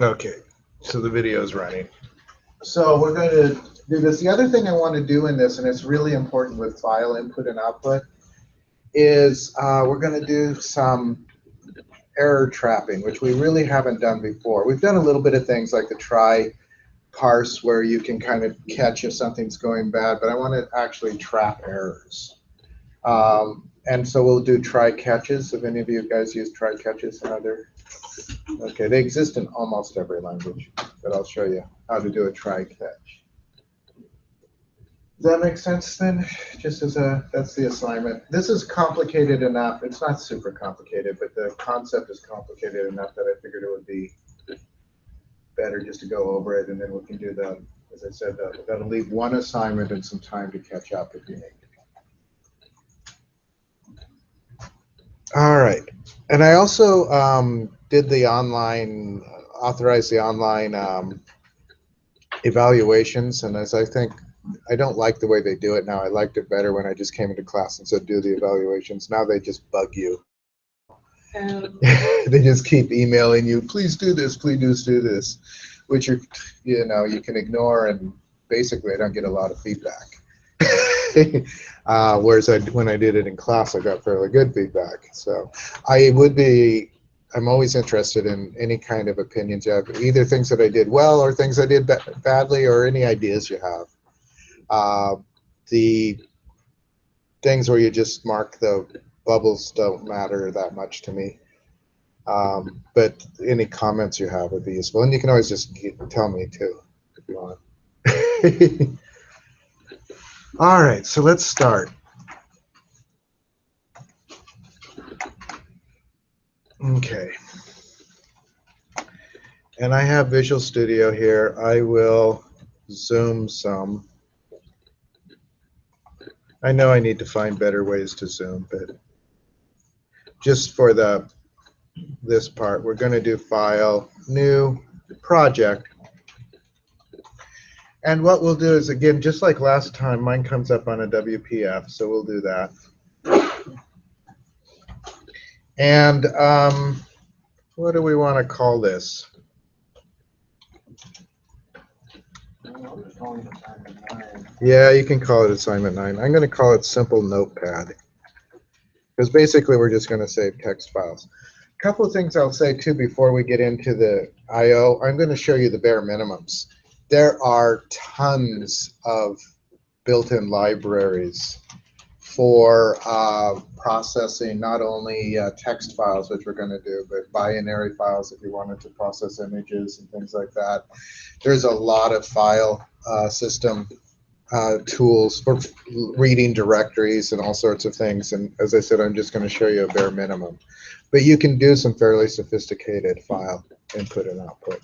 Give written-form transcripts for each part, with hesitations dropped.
Okay, so the video is running. So we're going to do this. The other thing I want to do in this, and it's really important with file input and output, is we're going to do some error trapping, which we really haven't done before. We've done a little bit of things like the try parse where you can kind of catch if something's going bad, but I want to actually trap errors. And so we'll do try catches. Have any of you guys used try catches in other? Okay, they exist in almost every language, but I'll show you how to do a try catch. Does that make sense then? Just as that's the assignment. This is complicated enough. It's not super complicated, but the concept is complicated enough that I figured it would be better just to go over it, and then we can do the, as I said, that'll leave one assignment and some time to catch up if you need. All right, and I also did the online, authorized the online evaluations, and as I think, I don't like the way they do it now. I liked it better when I just came into class and said do the evaluations. Now they just bug you. They just keep emailing you, please do this, please do this, which you can ignore, and basically I don't get a lot of feedback. Whereas when I did it in class, I got fairly good feedback. So I'm always interested in any kind of opinions you have, either things that I did well or things I did badly, or any ideas you have. The things where you just mark the bubbles don't matter that much to me. But any comments you have would be useful. And you can always just tell me too, if you want. All right, so let's start. Okay. And I have Visual Studio here. I will zoom some. I know I need to find better ways to zoom, but just for this part, we're going to do File, New, Project. And what we'll do is, again, just like last time, mine comes up on a WPF, so we'll do that. And what do we want to call this? Yeah, you can call it Assignment 9. I'm going to call it Simple Notepad, because basically we're just going to save text files. A couple of things I'll say too before we get into the I/O. I'm going to show you the bare minimums. There are tons of built-in libraries for processing not only text files, which we're going to do, but binary files if you wanted to process images and things like that. There's a lot of file system tools for reading directories and all sorts of things. And as I said, I'm just going to show you a bare minimum. But you can do some fairly sophisticated file input and output.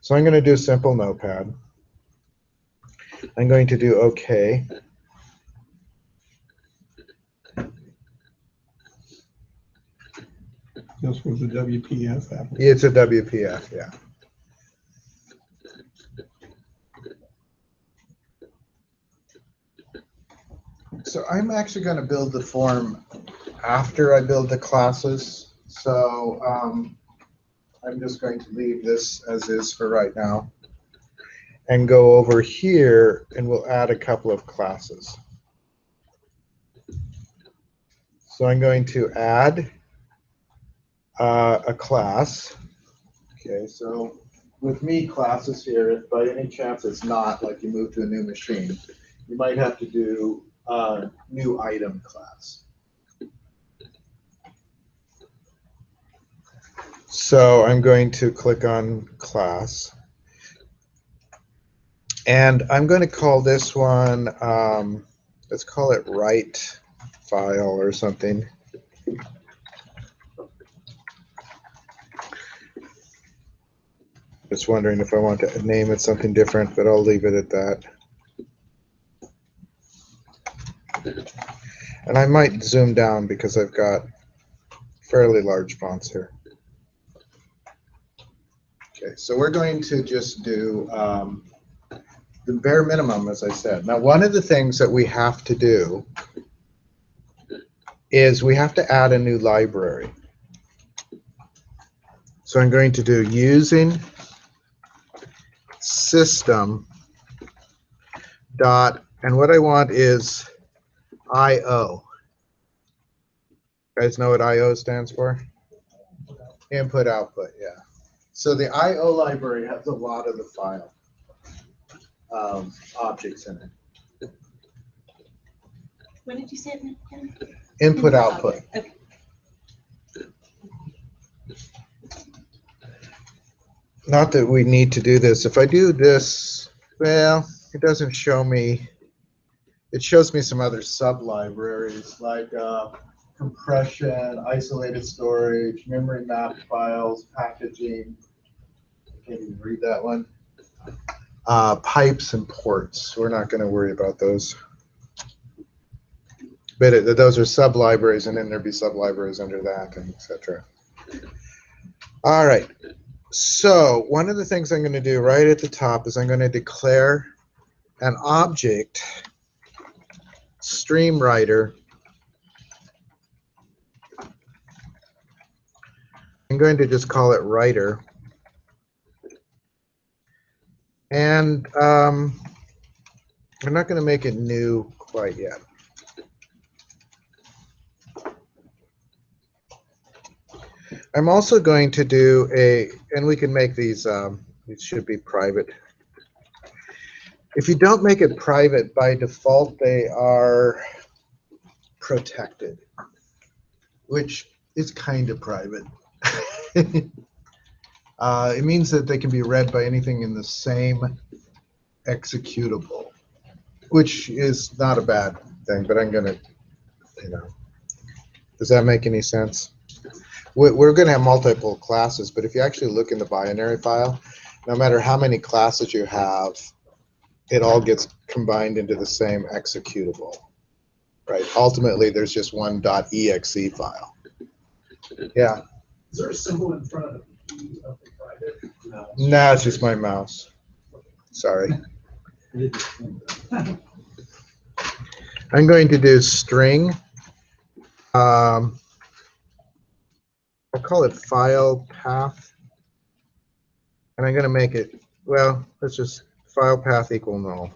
So I'm going to do Simple Notepad. I'm going to do OK. This was a WPF application. It's a WPF, yeah. So I'm actually going to build the form after I build the classes. So I'm just going to leave this as is for right now and go over here, and we'll add a couple of classes. So I'm going to add a class. Okay, so with me, classes here, if by any chance it's not like you move to a new machine, you might have to do a new item class. So I'm going to click on class. And I'm going to call this one, let's call it write file or something. Just wondering if I want to name it something different, but I'll leave it at that. And I might zoom down because I've got fairly large fonts here. Okay, so we're going to just do the bare minimum, as I said. Now, one of the things that we have to do is we have to add a new library. So I'm going to do using system dot, and what I want is IO. You guys know what IO stands for? Input, output, yeah. So the IO library has a lot of the file objects in it. What did you say it meant again? Input, output. Okay. Not that we need to do this. If I do this, well, it doesn't show me. It shows me some other sub-libraries like compression, isolated storage, memory map files, packaging. I can't even read that one. Pipes and ports. We're not going to worry about those. But those are sub-libraries, and then there'd be sub-libraries under that, and etc. All right. So one of the things I'm going to do right at the top is I'm going to declare an object, StreamWriter. I'm going to just call it writer. And I'm not going to make it new quite yet. I'm also going to do and we can make these, it should be private. If you don't make it private, by default, they are protected, which is kind of private. It means that they can be read by anything in the same executable, which is not a bad thing, but I'm going to, does that make any sense? We're going to have multiple classes, but if you actually look in the binary file, no matter how many classes you have, it all gets combined into the same executable, right? Ultimately, there's just one .exe file. Yeah. Is there a symbol in front of the key of the private? No, it's just my mouse. Sorry. I'm going to do string. I'll call it file path. And I'm going to make it, well, let's just file path equal null.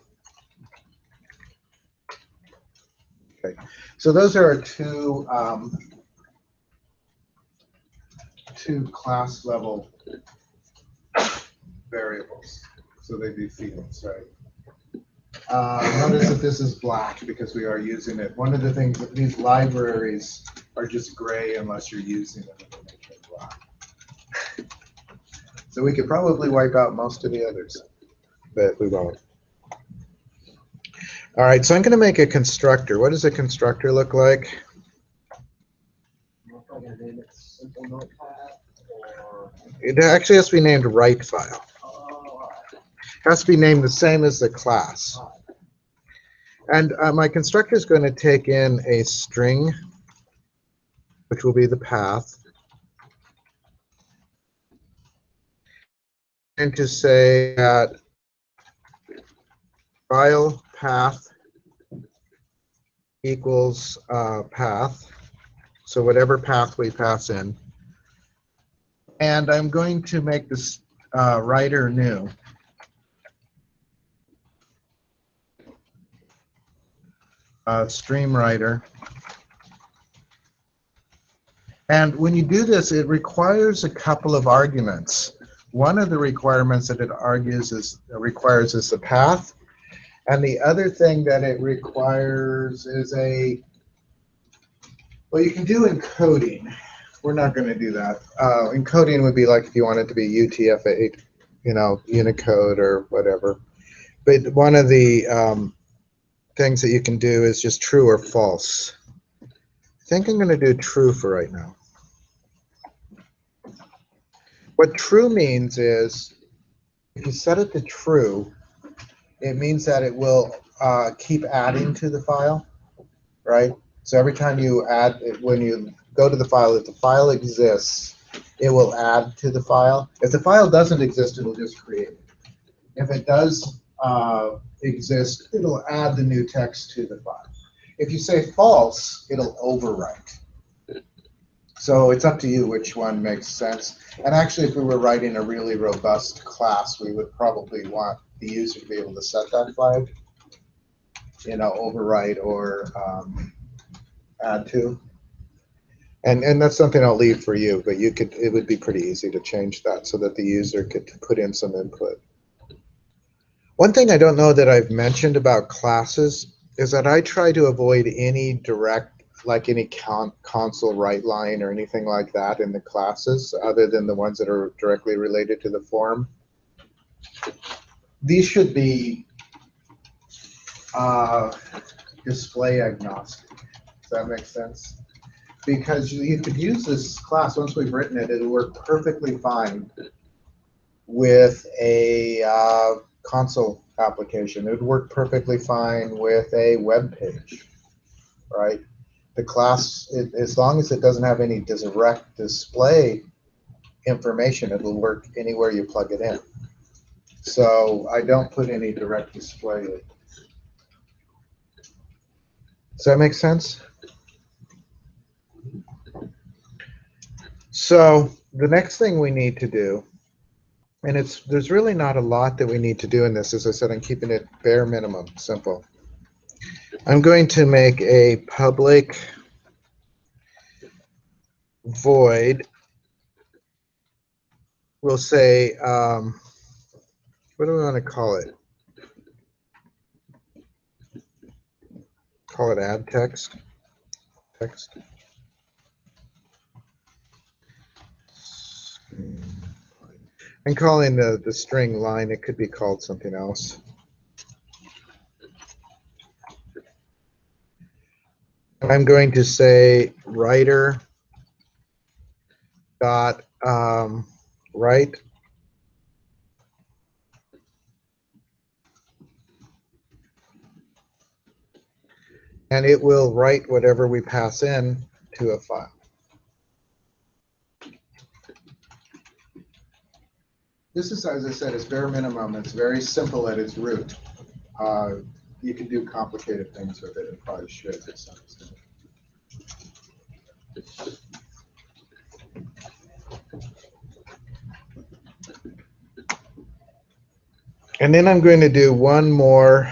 Okay. So those are our two class level variables. So they'd be fields, right? Notice that this is black because we are using it. One of the things that these libraries are just gray unless you're using them, and they make them black. So we could probably wipe out most of the others, but we won't. All right, so I'm going to make a constructor. What does a constructor look like? It actually has to be named write file. It has to be named the same as the class. And my constructor is going to take in a string, which will be the path, and to say that file path equals path, so whatever path we pass in. And I'm going to make this writer new. StreamWriter. And when you do this, it requires a couple of arguments. One of the requirements that it requires is the path, and the other thing that it requires is well, you can do encoding. We're not going to do that. Encoding would be like if you want it to be UTF-8, Unicode or whatever. But one of the things that you can do is just true or false. I think I'm going to do true for right now. What true means is if you set it to true, it means that it will keep adding to the file, right? So every time you add, when you go to the file, if the file exists, it will add to the file. If the file doesn't exist, it'll just create it. If it does exist, it'll add the new text to the file. If you say false, it'll overwrite. So it's up to you which one makes sense. And actually, if we were writing a really robust class, we would probably want the user to be able to set that flag, override or add to. And that's something I'll leave for you, but it would be pretty easy to change that so that the user could put in some input. One thing I don't know that I've mentioned about classes is that I try to avoid any direct, like any console write line or anything like that in the classes, other than the ones that are directly related to the form. These should be display agnostic. Does that make sense? Because you could use this class, once we've written it, it'll work perfectly fine with a console application. It would work perfectly fine with a web page, right? The class, as long as it doesn't have any direct display information, it'll work anywhere you plug it in. So I don't put any direct display in. Does that make sense? So the next thing we need to do, and there's really not a lot that we need to do in this. As I said, I'm keeping it bare minimum, simple. I'm going to make a public void. We'll say, what do we want to call it? Call it add text. Text. I'm calling the string line. It could be called something else. I'm going to say writer dot write, and it will write whatever we pass in to a file. This is, as I said, it's bare minimum. It's very simple at its root. You can do complicated things with it, and probably should to some extent. And then I'm going to do one more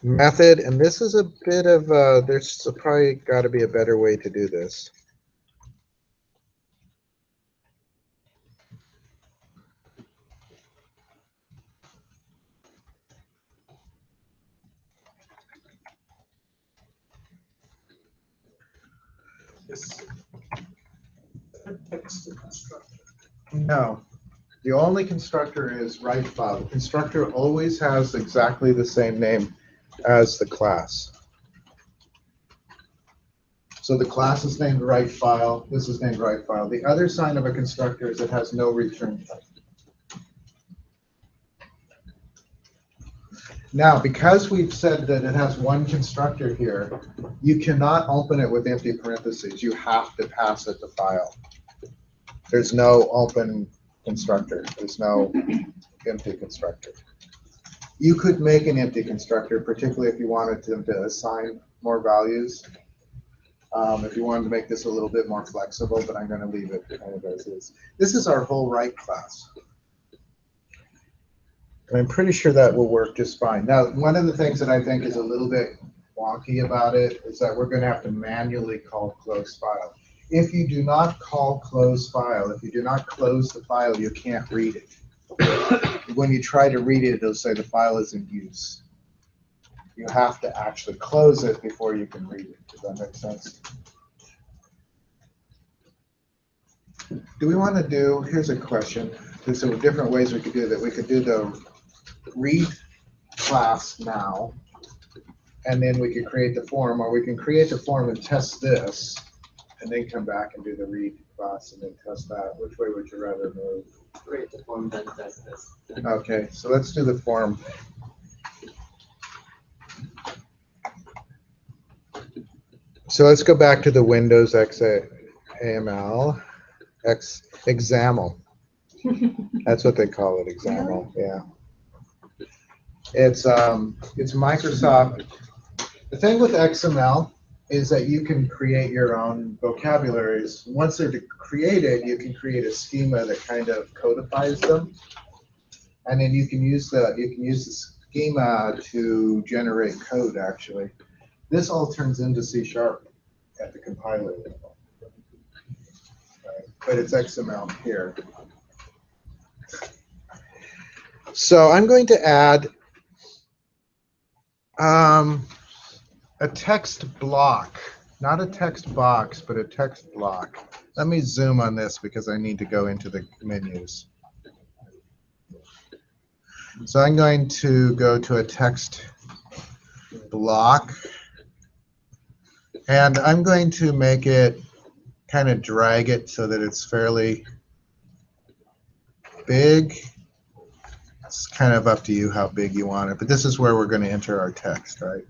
method, and this is a bit of there's probably got to be a better way to do this. Text constructor. No. The only constructor is write file. The constructor always has exactly the same name as the class. So the class is named write file. This is named write file. The other sign of a constructor is it has no return type. Now, because we've said that it has one constructor here, you cannot open it with empty parentheses. You have to pass it the file. There's no open constructor. There's no empty constructor. You could make an empty constructor, particularly if you wanted them to assign more values. If you wanted to make this a little bit more flexible, but I'm going to leave it kind of as is. This is our whole write class. And I'm pretty sure that will work just fine. Now, one of the things that I think is a little bit wonky about it is that we're going to have to manually call close file. If you do not call close file, if you do not close the file, you can't read it. When you try to read it, it'll say the file is in use. You have to actually close it before you can read it. Does that make sense? Do we want to do, here's a question. There's some different ways we could do that. We could do the read class now, and then we could create the form, or we can create the form and test this, and then come back and do the read class and then test that. Which way would you rather move? Create the form, then test this. Okay, so let's do the form. So let's go back to the Windows XAML, XAML. That's what they call it, XAML. Yeah. It's Microsoft. The thing with XML is that you can create your own vocabularies. Once they're created, you can create a schema that kind of codifies them, and then you can use the schema to generate code. Actually, this all turns into C# at the compiler level, right? But it's XML here. So I'm going to add a text block, not a text box, but a text block. Let me zoom on this because I need to go into the menus. So I'm going to go to a text block, and I'm going to make it kind of drag it so that it's fairly big. It's kind of up to you how big you want it, but this is where we're going to enter our text, right?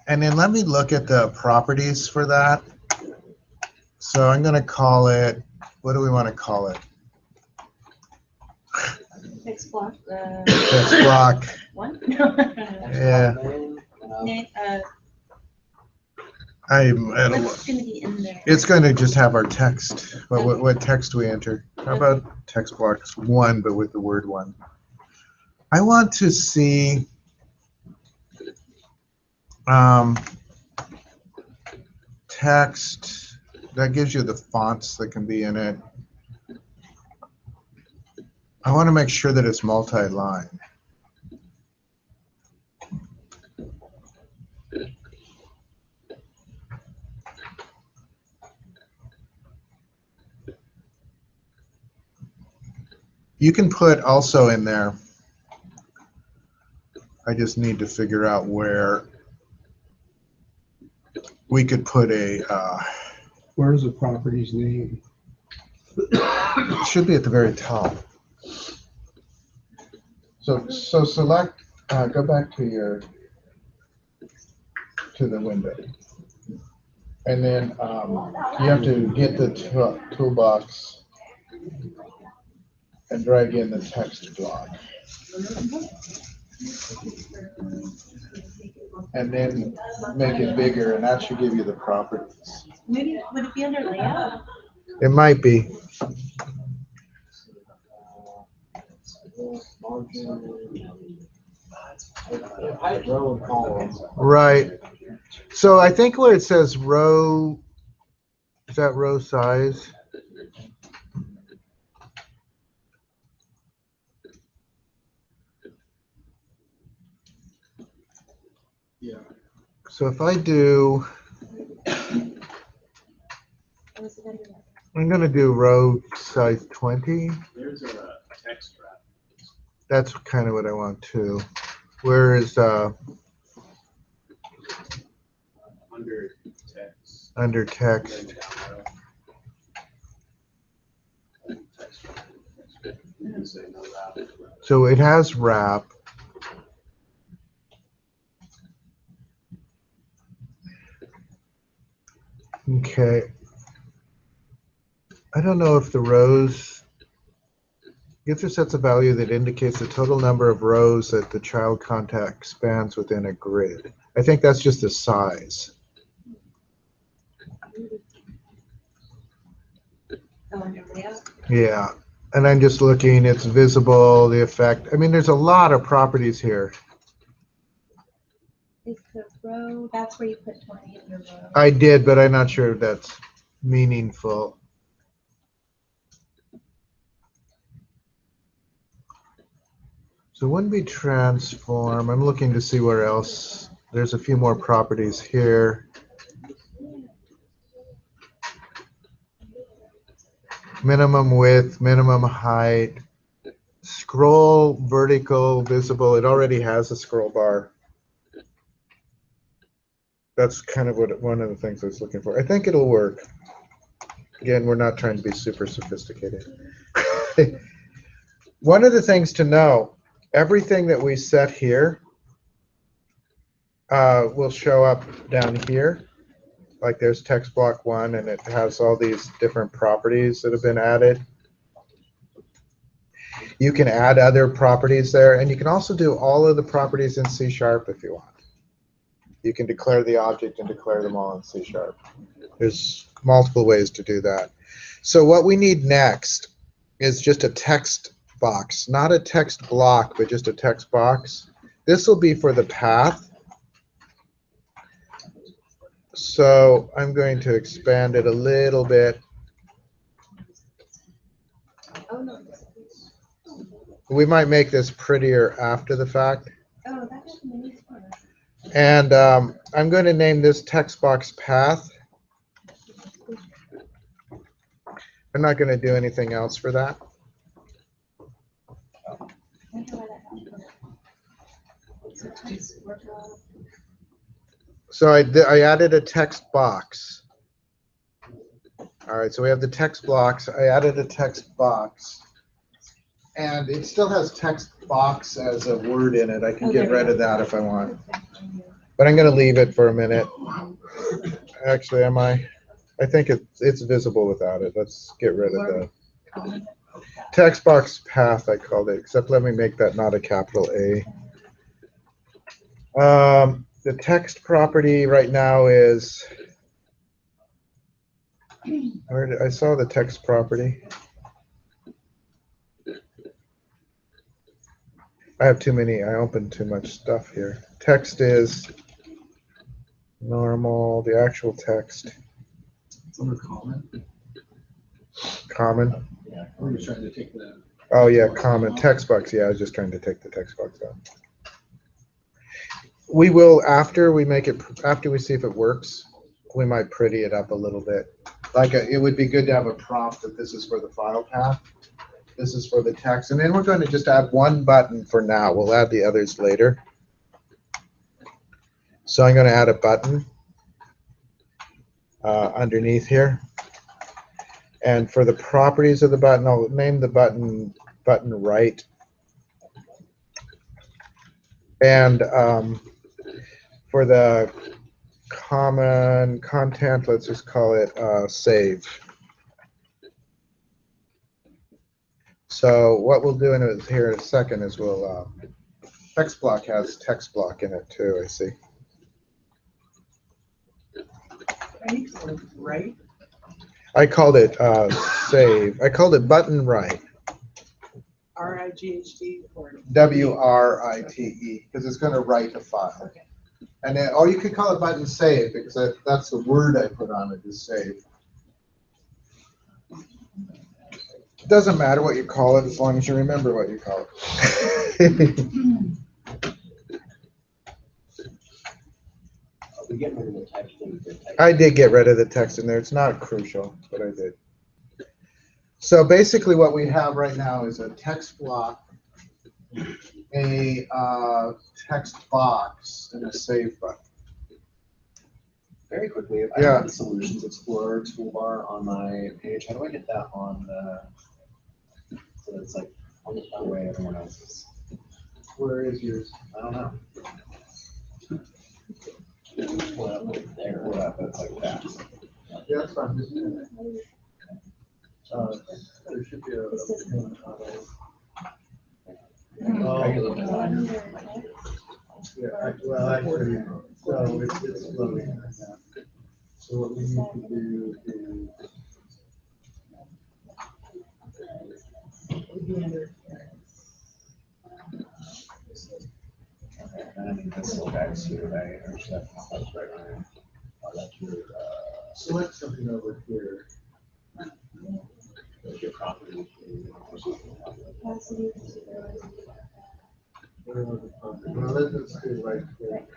And then let me look at the properties for that. So I'm going to call it, what do we want to call it? Text block, Text block. one? Yeah. Name, what's gonna be in there? It's going to just have our text, what text we enter. How about text blocks 1, but with the word 1? I want to see text that gives you the fonts that can be in it. I want to make sure that it's multi-line. You can put also in there, I just need to figure out where we could put a, Where's the property's name? it should be at the very top. So select, go back to the window. And then you have to get the toolbox and drag in the text block. And then make it bigger, and that should give you the properties. Maybe, would it be under layout? It might be. Right. So I think where it says row, is that row size? Yeah. So if I do, Or was it under that? I'm going to do row size 20. There's a text wrap. That's kind of what I want too. Where is Under text. under text? Then down row. Text wrap. You can say no wrap. So it has wrap. Okay. I don't know if the rows, gives or sets a value that indicates the total number of rows that the child contact spans within a grid. I think that's just the size. Oh, under layout? Yeah. And I'm just looking, it's visible, the effect. I mean, there's a lot of properties here. Is the row, that's where you put 20 in your row? I did, but I'm not sure if that's meaningful. So when we transform, I'm looking to see where else. There's a few more properties here. Minimum width, minimum height, scroll, vertical, visible. It already has a scroll bar. That's kind of what one of the things I was looking for. I think it'll work. Again, we're not trying to be super sophisticated. One of the things to know, everything that we set here will show up down here. Like there's text block 1, and it has all these different properties that have been added. You can add other properties there, and you can also do all of the properties in C# if you want. You can declare the object and declare them all in C#. There's multiple ways to do that. So what we need next is just a text box, not a text block, but just a text box. This will be for the path. So I'm going to expand it a little bit. Oh, no. We might make this prettier after the fact. Oh, that happened to me before. And I'm going to name this text box path. I'm not going to do anything else for that. I wonder why that happened. So text workflow. So I added a text box. All right, so we have the text blocks. I added a text box. And it still has text box as a word in it. I can get rid of that if I want. But I'm going to leave it for a minute. Actually, am I? I think it's visible without it. Let's get rid of the text box path, I called it, except let me make that not a capital A. The text property right now is, I saw the text property. I have too many, I opened too much stuff here. Text is normal, the actual text. It's under common. Common. Yeah, we're just trying to take the. Oh yeah, common. Text box, yeah, I was just trying to take the text box out. We will, after we see if it works, we might pretty it up a little bit. Like it would be good to have a prompt that this is for the file path. This is for the text, and then we're going to just add one button for now. We'll add the others later. So I'm going to add a button underneath here. And for the properties of the button, I'll name the button right. And for the common content, let's just call it save. So what we'll do here in a second is we'll, text block has text block in it too, I see. Right? I called it save. I called it button right. RIGHT or WRITE, because it's going to write a file. Okay. And then, or you could call it button save, because that's the word I put on it, is save. It doesn't matter what you call it as long as you remember what you call it. I did get rid of the text in there. It's not crucial, but I did. So basically what we have right now is a text block, a text box, and a save button. Very quickly, if I Yeah. have the Solutions Explorer toolbar on my page, how do I get that on the, so that it's like on the way everyone else is? Where is yours? I don't know. Pull it up like there, pull it up, it's like that. Yeah, that's fine. Just do that. There should be a. I can look at Oh, that. yeah, well, actually, so it's loading right now. So what we need to do is. And I mean, this little guy's here, right? Or should that pop up right on? Oh, that's your, Select something over here. that's your property. Where was the property? Well, let's do right there.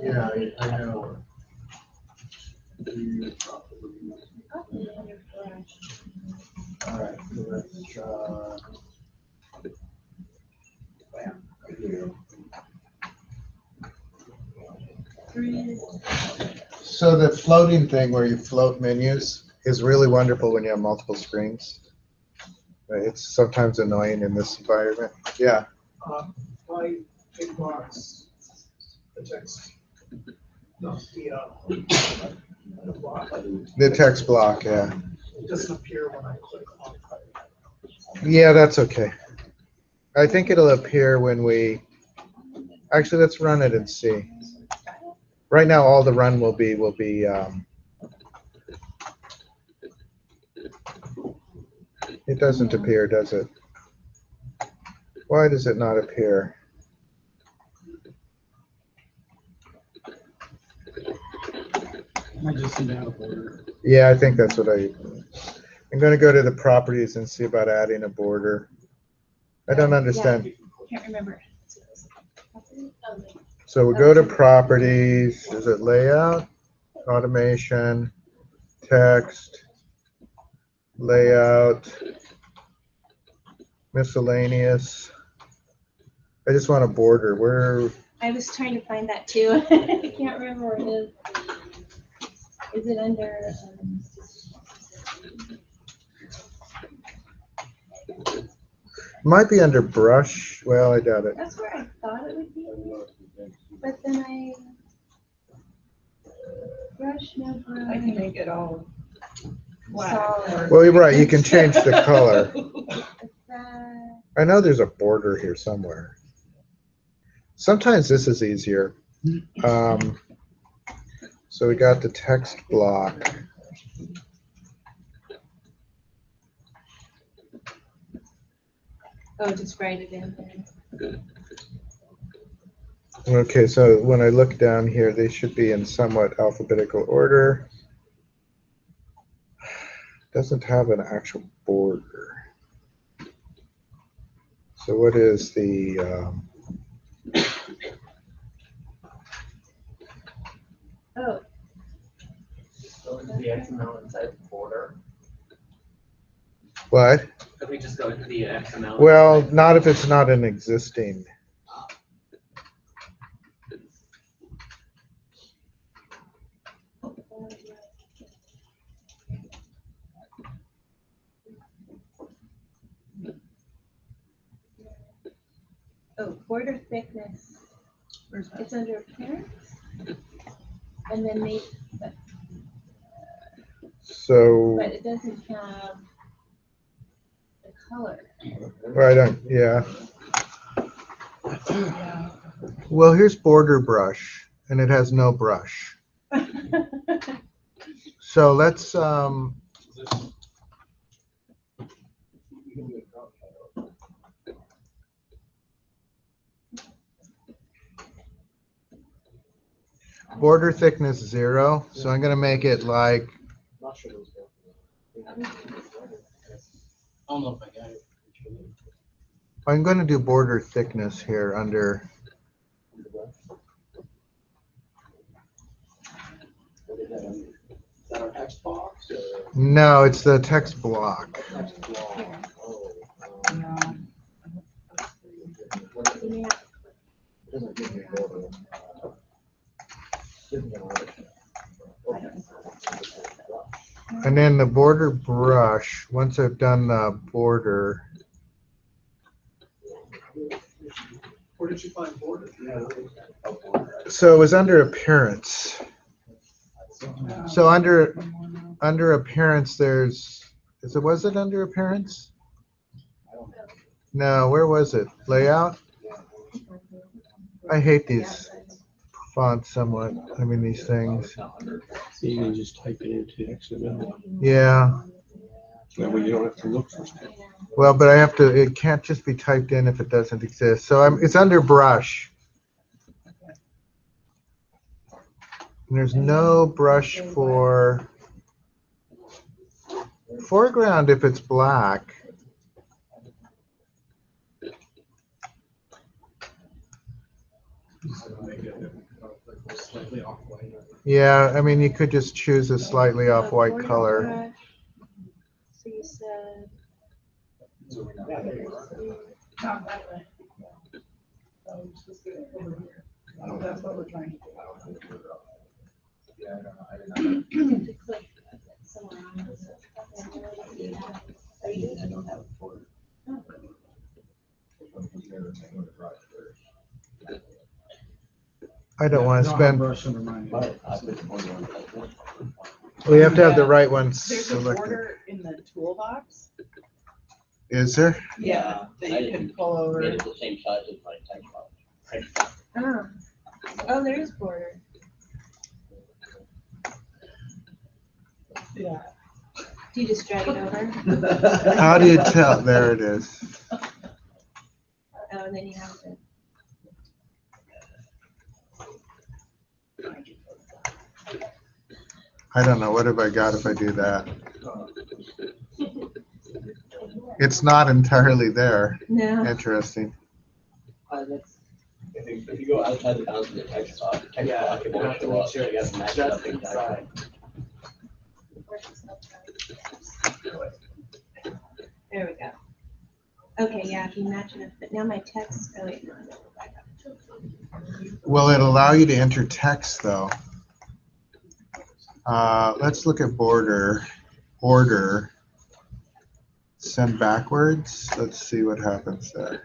Yeah, I know. All right, so let's, Bam, right here. So the floating thing where you float menus, is really wonderful when you have multiple screens. It's sometimes annoying in this environment. Yeah. My big box, the text, no, the block, The text block, yeah. it doesn't appear when I click on it. Yeah, that's okay. I think it'll appear when we, actually, let's run it and see. Right now, all the run will be, it doesn't appear, does it? Why does it not appear? I just sent out a border. Yeah, I think that's what I'm going to go to the properties and see about adding a border. I don't understand. Can't remember. So we'll go to properties. Is it layout, automation, text, layout, miscellaneous? I just want a border. Where? I was trying to find that too. I can't remember where it is. Is it under? Might be under brush. Well, I doubt it. That's where I thought it would be. But then brush, no brush. I can make it all black. Solid. Well, you're right. You can change the color. Is that- I know there's a border here somewhere. Sometimes this is easier. So we got the text block. Oh, just write it in there. Okay, so when I look down here, they should be in somewhat alphabetical order. Doesn't have an actual border. So what is the, Oh, Go into the XML inside the border. what? Could we just go into the XML? Well, not if it's not an existing. oh, border thickness. It's under appearance. And then maybe, So, but it doesn't have the color. well, I don't, yeah. Yeah. Well, here's border brush, and it has no brush. So let's, border thickness 0. So I'm gonna make it like, Not sure those go. I don't know if I got it. I'm gonna do border thickness here under, Is that our text box or no, it's the text block. text block? Oh, Yeah. You may have to click. doesn't give me a border. Gives me an order. And then the border brush, once I've done the border, Where did you find border? so it was under appearance. So under appearance, there's, was it under appearance? No, where was it? Layout? I hate these fonts somewhat. I mean, these things. You can just type it into XML. Yeah. That way you don't have to look for stuff. Well, but I have to, it can't just be typed in if it doesn't exist. So it's under brush. And there's no brush for foreground if it's black. Slightly off white. Yeah, I mean, you could just choose a slightly Oh, off-white border color. brush. So you said. Not that way. That's what we're trying to do. To click. somewhere on this. I don't have a folder. I don't want to spend, Brush under mine. But I put the folder on. we have to have the right ones There's a selected. border in the toolbox. Is there? Yeah, that you can pull over. Made it the same size as my text box. Oh, oh, there is border. Yeah. Do you just drag it over? How do you tell? There it is. Oh, and then you have to. I don't know. What have I got if I do that? It's not entirely there. No. Interesting. If you go outside the bounds of the text box, it won't show up, so you have to match it up exactly. There we go. Okay, yeah, if you match it up, but now my text, oh wait, no, no, back up. Will it allow you to enter text though? Let's look at border, order, send backwards. Let's see what happens there.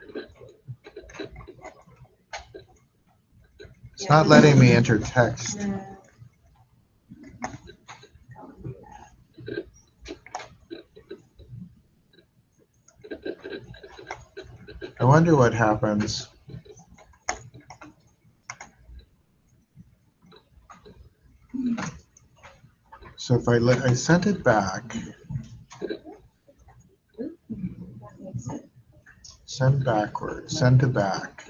It's not letting me enter text. No. I wonder what happens. So if I sent it back, That makes sense. send backwards, send to back.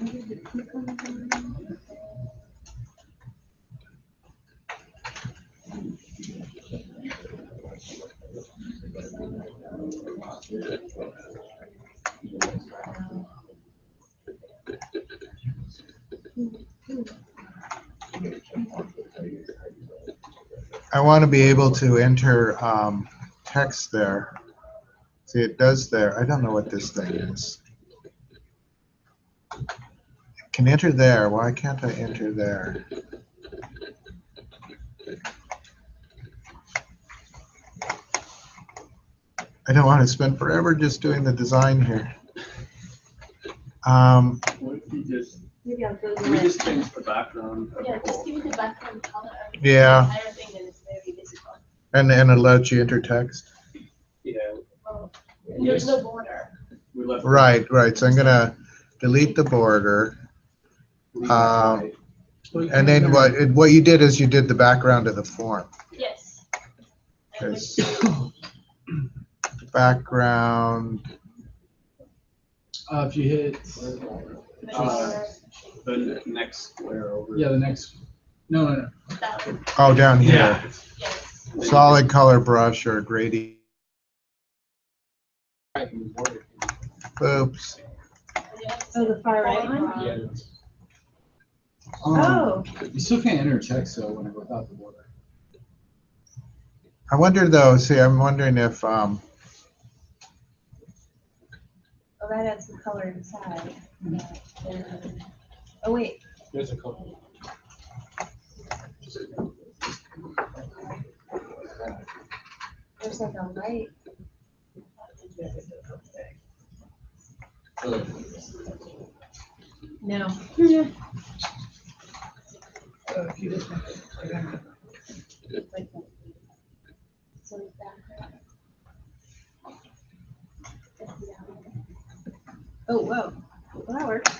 I want to be able to enter text there. See, it does there. I don't know what this thing is. It can enter there. Why can't I enter there? I don't want to spend forever just doing the design here. What if you just, Maybe I'll go we to just change the background of Yeah, the just whole. give me the background color. Yeah. The entire thing, and it's very visible. And it allows you enter text. Yeah, Oh, and there's no border. we left. Right. So I'm gonna delete the border. And then what you did is you did the background of the form. Yes. Because background, If you hit, Uh, the next square over. Yeah, the next, no. that one, oh, down here, yes. solid color brush or gradient. Oops. Oh, the far right one? Yeah. Oh, You still can't enter text though when without the border. I wonder though, see, I'm wondering if, well, that adds the color inside. Oh, wait, There's a couple. there's like a light. No. Like that. So background. Oh, whoa. Well, that works.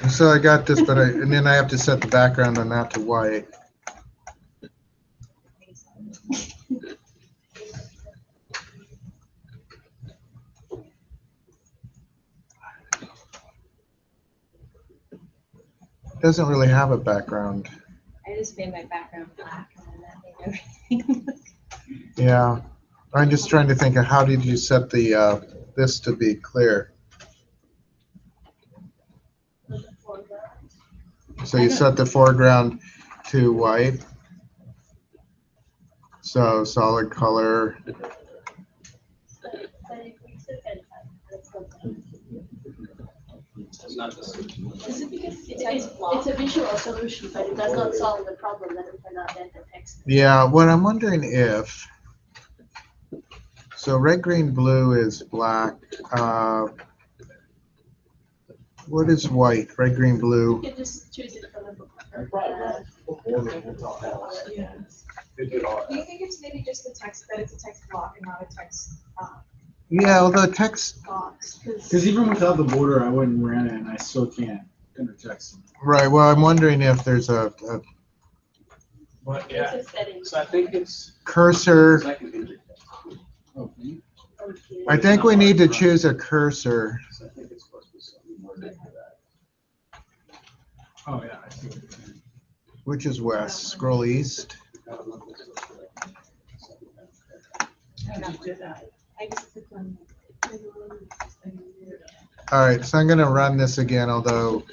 so I got this, but and then I have to set the background on that to white. Doesn't really have a background. I just made my background black and then that made everything look. Yeah, I'm just trying to think of how did you set the, this to be clear? So you set the foreground to white. So solid color. It's not the solution. Is it because it's a visual solution, but it does not solve the problem that we cannot enter text. Yeah, what I'm wondering if So red, green, blue is black. What is white? Red, green, You blue. can just choose it from the book. They did all Do you think it's maybe just the text, that it's a text block and not a text Yeah, well, the text, box? Because even without the border, I wouldn't ran it, and I still can't enter text. them. right, well, I'm wondering if there's a But It's yeah, a setting. so I think it's. cursor. Okay. I think we need to choose a cursor. So I think it's supposed to be something more than that. Oh, yeah, I see what you're saying. Which is west? Scroll east. I just did that. I just clicked on. All right, so I'm gonna run this again, although,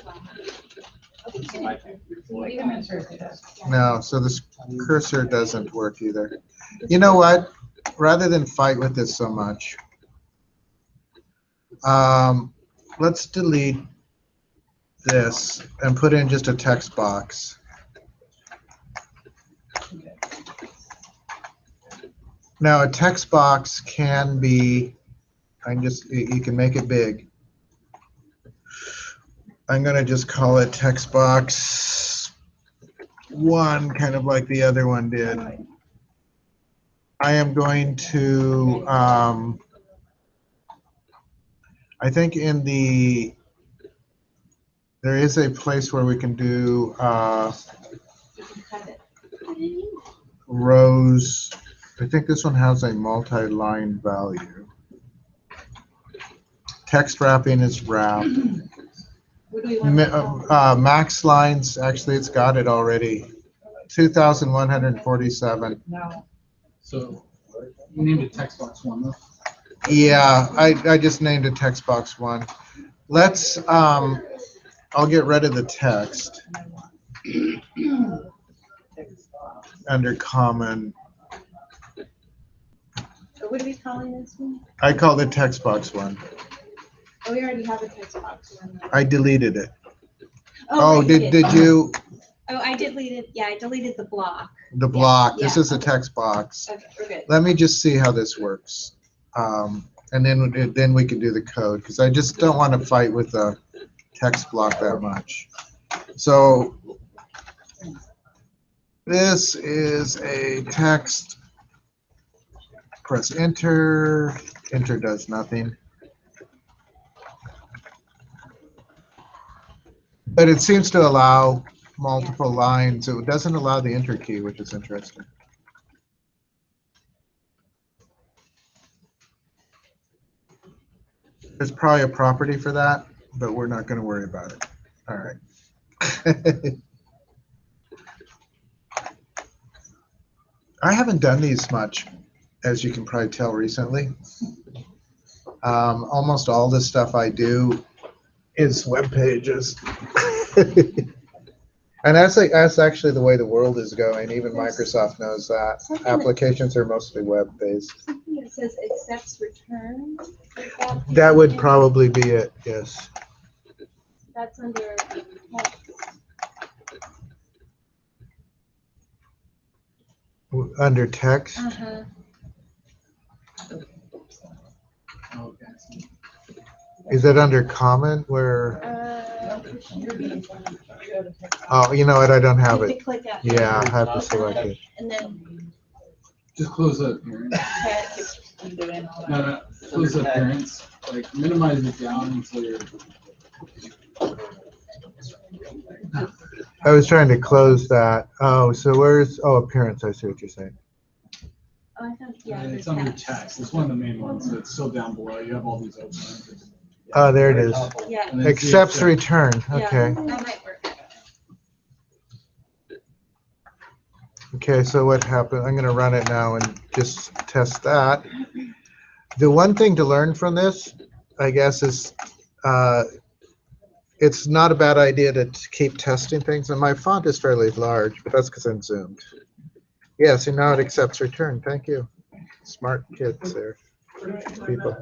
no, so this cursor doesn't work either. You know what? Rather than fight with this so much, let's delete this and put in just a text box. Now, a text box can be, you can make it big. I'm gonna just call it text box 1, kind of like the other one did. I am going to, I think there is a place where we can do You can cut it. rows. I think this one has a multi-line value. Text wrapping is wrap. What do we want to call it? Max lines, actually, it's got it already. 2,147. No. So you named it text box 1, though? Yeah, I just named it text box 1. Let's, I'll get rid of the text under common. So what are we calling this one? I called it text box 1. Oh, we already have a text box one. I deleted it. Oh, right, you did you, Oh, I deleted, yeah, I deleted the block. the block, this yeah, is a okay. text box. Okay, we're good. Let me just see how this works. And then we can do the code, because I just don't want to fight with the text block that much. So this is a text. Press enter. Enter does nothing. But it seems to allow multiple lines. It doesn't allow the enter key, which is interesting. There's probably a property for that, but we're not going to worry about it. All right. I haven't done these much, as you can probably tell recently. Almost all the stuff I do is web pages. And that's actually the way the world is going. Even Microsoft knows that. Applications are mostly web-based. Something that says accepts returns. That would probably be it, yes. That's under text. Under text. Uh-huh. Oh, okay. I see. Is it under comment where, oh, you know what, I don't have You it. can click out. Yeah, I have to select it. And then Just close the appearance. Text, I'm doing all that. No, close the appearance. Like minimize it down until you're. I was trying to close that. Oh, so where's, oh, appearance, I see what you're saying. Oh, I thought, yeah. It's under under text. It's one of the main ones. So it's still down below. You have all these open. Oh, there it is. Yeah, And then Accepts see return, yeah, okay. that might work. Okay, so what happened, I'm gonna run it now and just test that. The one thing to learn from this, I guess, is it's not a bad idea to keep testing things, and my font is fairly large, but that's because I'm zoomed. Yeah, so now it accepts return, thank you. Smart kids there, people.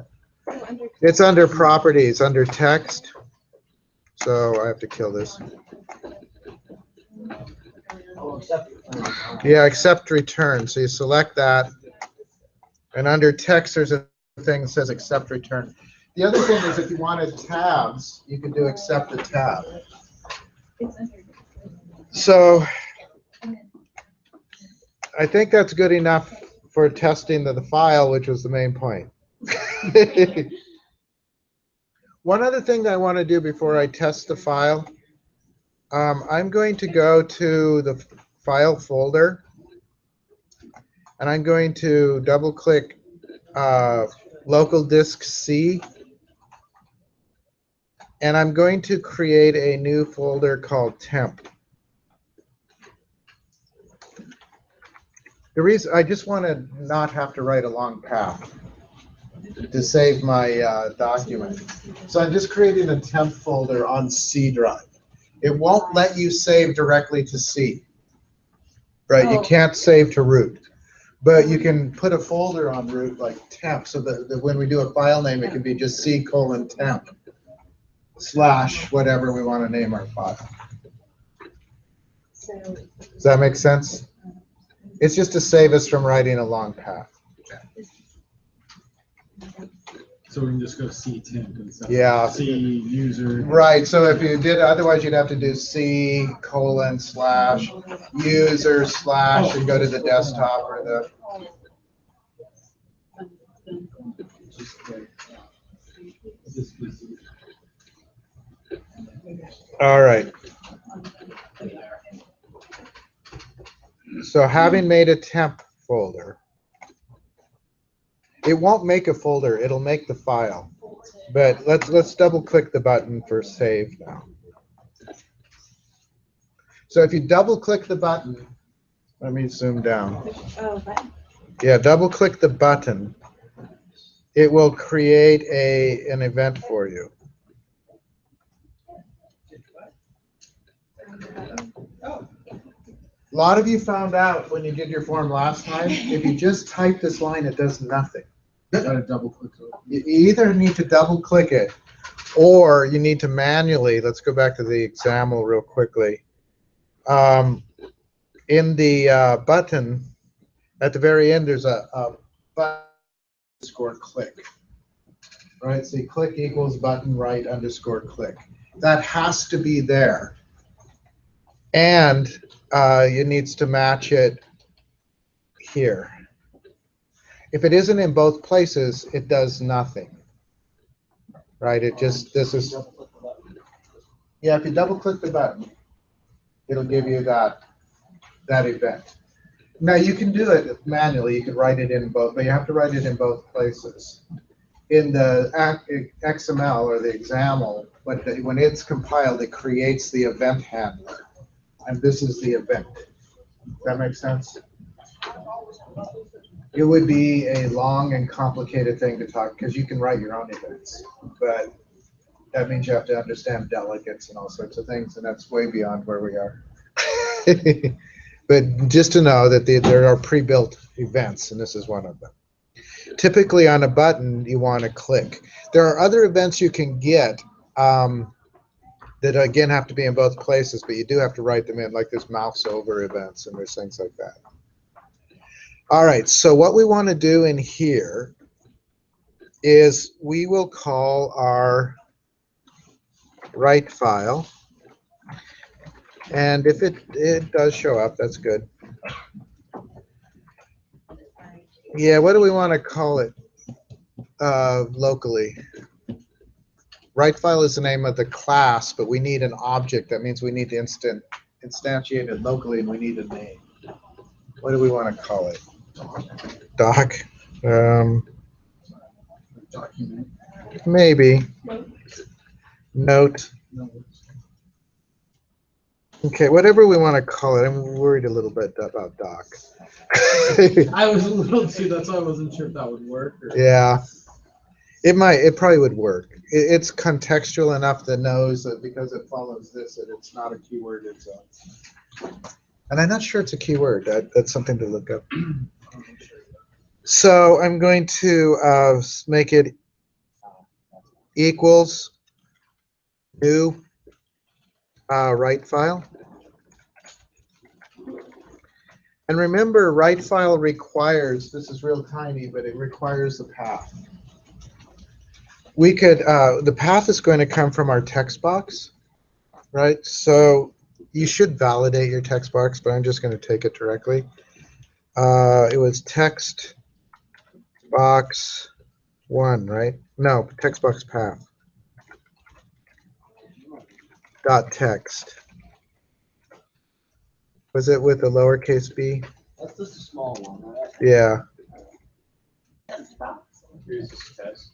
Oh, under It's under properties, under text. So I have to kill this. Oh, except. Yeah, accept return. So you select that. And under text, there's a thing that says accept return. The other thing is if you wanted tabs, you could do accept a tab. So I think that's good enough for testing the file, which was the main point. One other thing that I want to do before I test the file, I'm going to go to the file folder, and I'm going to double click local disk C, and I'm going to create a new folder called temp. The reason I just want to not have to write a long path to save my document. So I'm just creating a temp folder on C drive. It won't let you save directly to C, right? You can't save to root, but you can put a folder on root like temp, so that when we do a file name, it can be just C:temp / whatever we want to name our file. Does that make sense? It's just to save us from writing a long path. So we can just go C10 instead of Yeah. C user. Right, so if you did, otherwise you'd have to do C:/ user / and go to the desktop or the. All right. So having made a temp folder, it won't make a folder, it'll make the file. But let's double click the button for save now. So if you double click the button, let me zoom down. Oh, button. Yeah, double click the button. It will create an event for you. A lot of you found out when you did your form last time, if you just type this line, it does nothing. Gotta double click it. You either need to double click it, or you need to manually, let's go back to the example real quickly. In the button, at the very end, there's a button _click. Right, so you click equals button right _click. That has to be there. And it needs to match it here. If it isn't in both places, it does nothing. Right, it just, this is, yeah, if you double click the button, it'll give you that event. Now you can do it manually, you can write it in both, but you have to write it in both places. In the XML or the XAML, when it's compiled, it creates the event handler. And this is the event. Does that make sense? It would be a long and complicated thing to talk, because you can write your own events, but that means you have to understand delegates and all sorts of things, and that's way beyond where we are. But just to know that there are pre-built events, and this is one of them. Typically on a button, you want to click. There are other events you can get that again have to be in both places, but you do have to write them in, like there's mouse over events and there's things like that. All right, so what we want to do in here is we will call our write file, and if it does show up, that's good. Yeah, what do we want to call it locally? Write file is the name of the class, but we need an object. That means we need to instantiate it locally, and we need a name. What do we want to call it? Doc. Document. Maybe. Note. Okay, whatever we want to call it. I'm worried a little bit about doc. I was a little too, that's why I wasn't sure if that would work. Or... Yeah. It probably would work. It's contextual enough that knows that because it follows this, that it's not a keyword. It's a, and I'm not sure it's a keyword. That's something to look up. So I'm going to make it equals new write file. And remember, write file requires, this is real tiny, but it requires the path. We could, the path is going to come from our text box, right? So you should validate your text box, but I'm just going to take it directly. It was text box 1, right? No, text box path. Dot text. Was it with a lowercase b? That's just a small one, right? Yeah. Here's this test.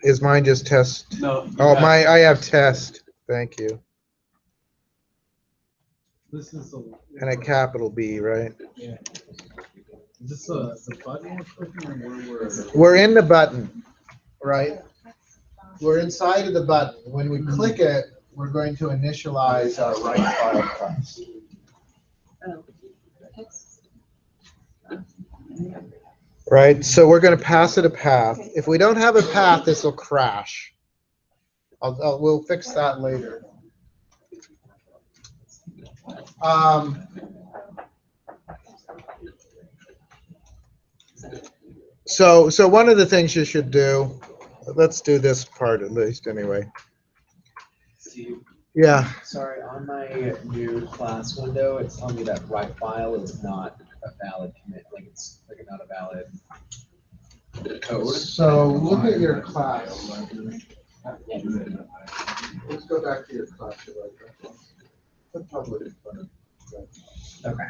Is mine just test? No. Oh, I have test. Thank you. This is a. And a capital B, right? Is this the button we're clicking or where we're? We're in the button, right? We're inside of the button. When we click it, we're going to initialize our write file class. Oh. Right, so we're going to pass it a path. If we don't have a path, this will crash. We'll fix that later. So one of the things you should do, let's do this part at least anyway. See, Yeah. sorry, on my new class window, it's telling me that write file is not a valid commit, like it's like not a valid code. So look at your class. Let's go back to your class. Put public in front of it. Okay.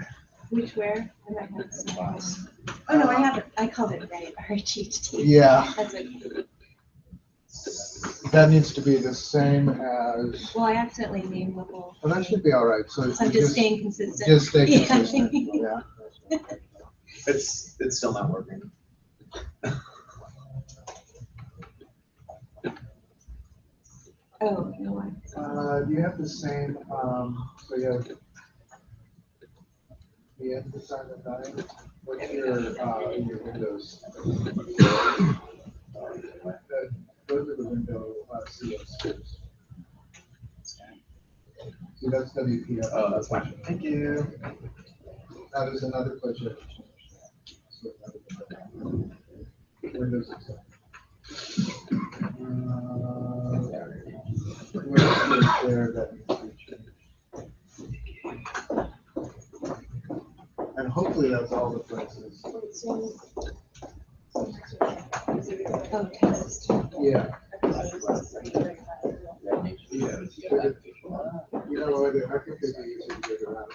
Which where? I might have some. Class. Oh, no, I have it. I called it Ray, RGT. Yeah, That's okay. that needs to be the same as, Well, I accidentally named the whole, well, that should be all right. So so I'm just staying consistent. Just stay Yeah. consistent, yeah. It's still not working. Oh, you know what? You have the same, so you have the emphasize on nine. What's your, in your windows? Those are the window, CSs. See, that's WPF. Oh, that's fine. Thank you. Now there's another place you have to change. Windows. There that needs to be changed. And hopefully that's all the places. Oh, test. Yeah. You know what, I think it'd be easy to get around.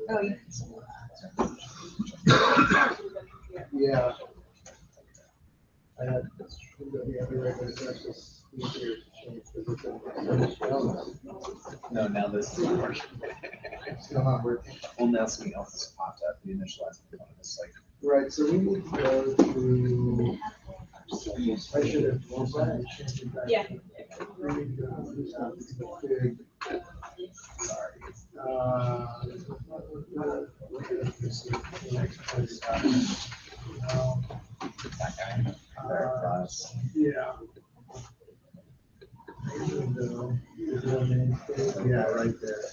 Oh, yeah. Yeah. I had the other way, but it's actually easier to change because it's No, now this is not working. still not working. Well, now something else has popped up, the initialized component is like. Right, so we need to go to, I should have. Yeah. We need to go to the big, Sorry. That guy. Yeah. Yeah, right there.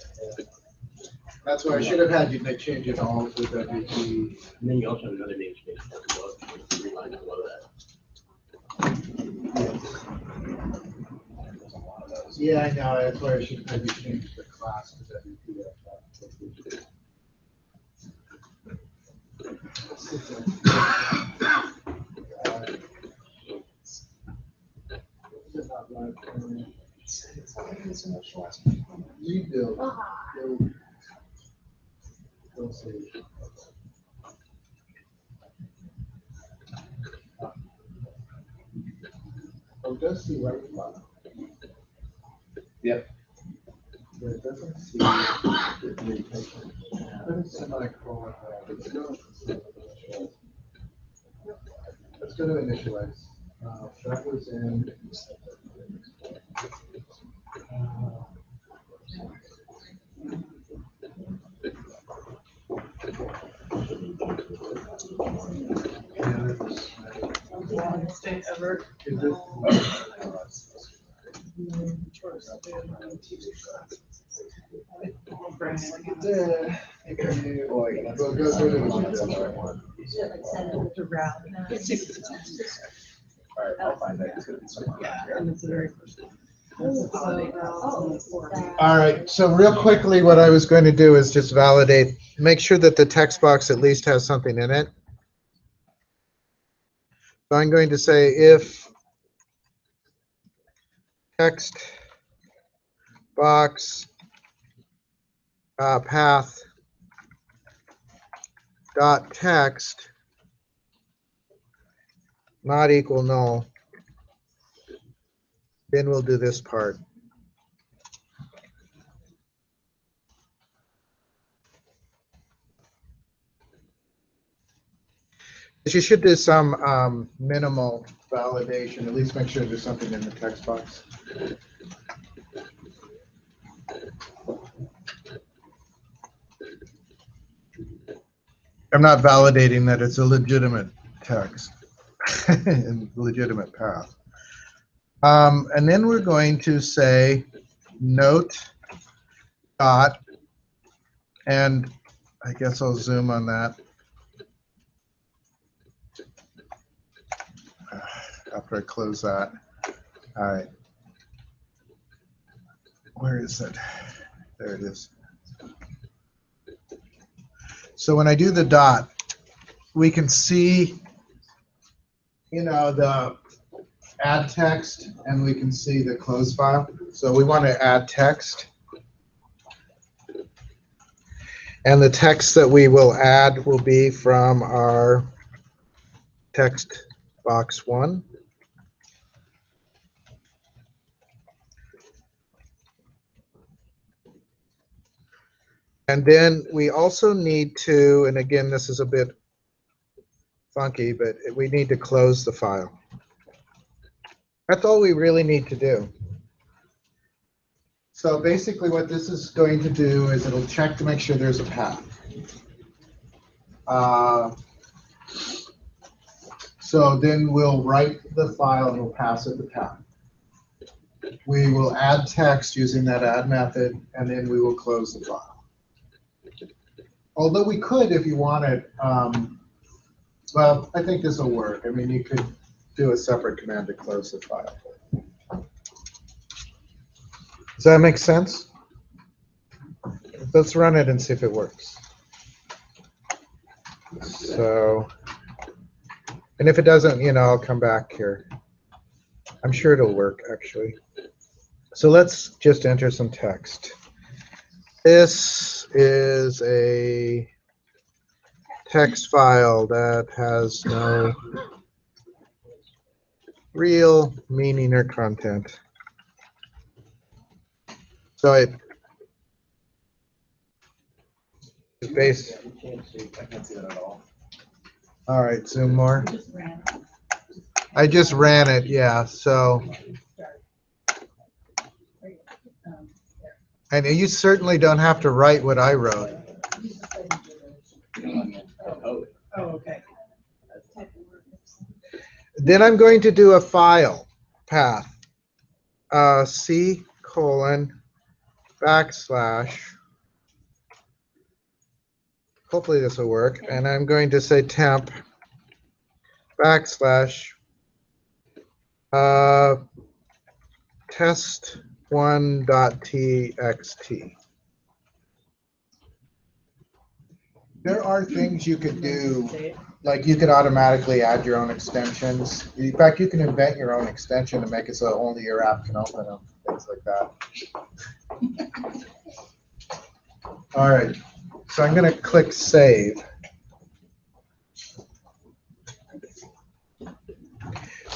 That's why I should have had you change it all to WP. And then you also have another namespace down below, 3 lines below that. Yeah, I know, that's why I should have had you change the class to WP. It's not like it's initialized component. Rebuild. Don't say. Oh, does see right file. Yep. But it doesn't see the mutation. Put a semicolon there. Let's go to initialize. That was in. Longest day ever. Is this? We'll go through the ones that I want. Alright, I'll find that. It's gonna be somewhere around here. All right, so real quickly, what I was going to do is just validate, make sure that the text box at least has something in it. So I'm going to say if text box path dot text not equal null, then we'll do this part. You should do some minimal validation, at least make sure there's something in the text box. I'm not validating that it's a legitimate text and legitimate path. And then we're going to say note dot, and I guess I'll zoom on that after I close that. All right. Where is it? There it is. So when I do the dot, we can see, you know, the add text, and we can see the close file. So we want to add text. And the text that we will add will be from our text box 1. And then we also need to, and again, this is a bit funky, but we need to close the file. That's all we really need to do. So basically what this is going to do is it'll check to make sure there's a path. So then we'll write the file and we'll pass it the path. We will add text using that add method, and then we will close the file. Although we could, if you wanted, well, I think this will work. I mean, you could do a separate command to close the file. Does that make sense? Let's run it and see if it works. So, and if it doesn't, you know, I'll come back here. I'm sure it'll work, actually. So let's just enter some text. This is a text file that has no real meaning or content. So it is based. I can't see that at all. All right, zoom more. I just ran it, yeah. So, and you certainly don't have to write what I wrote. Oh, okay. Then I'm going to do a file path. C:// hopefully this will work, and I'm going to say temp / test1.txt. There are things you could do, like you could automatically add your own extensions. In fact, you can invent your own extension to make it so only your app can open them, things like that. All right, so I'm going to click save.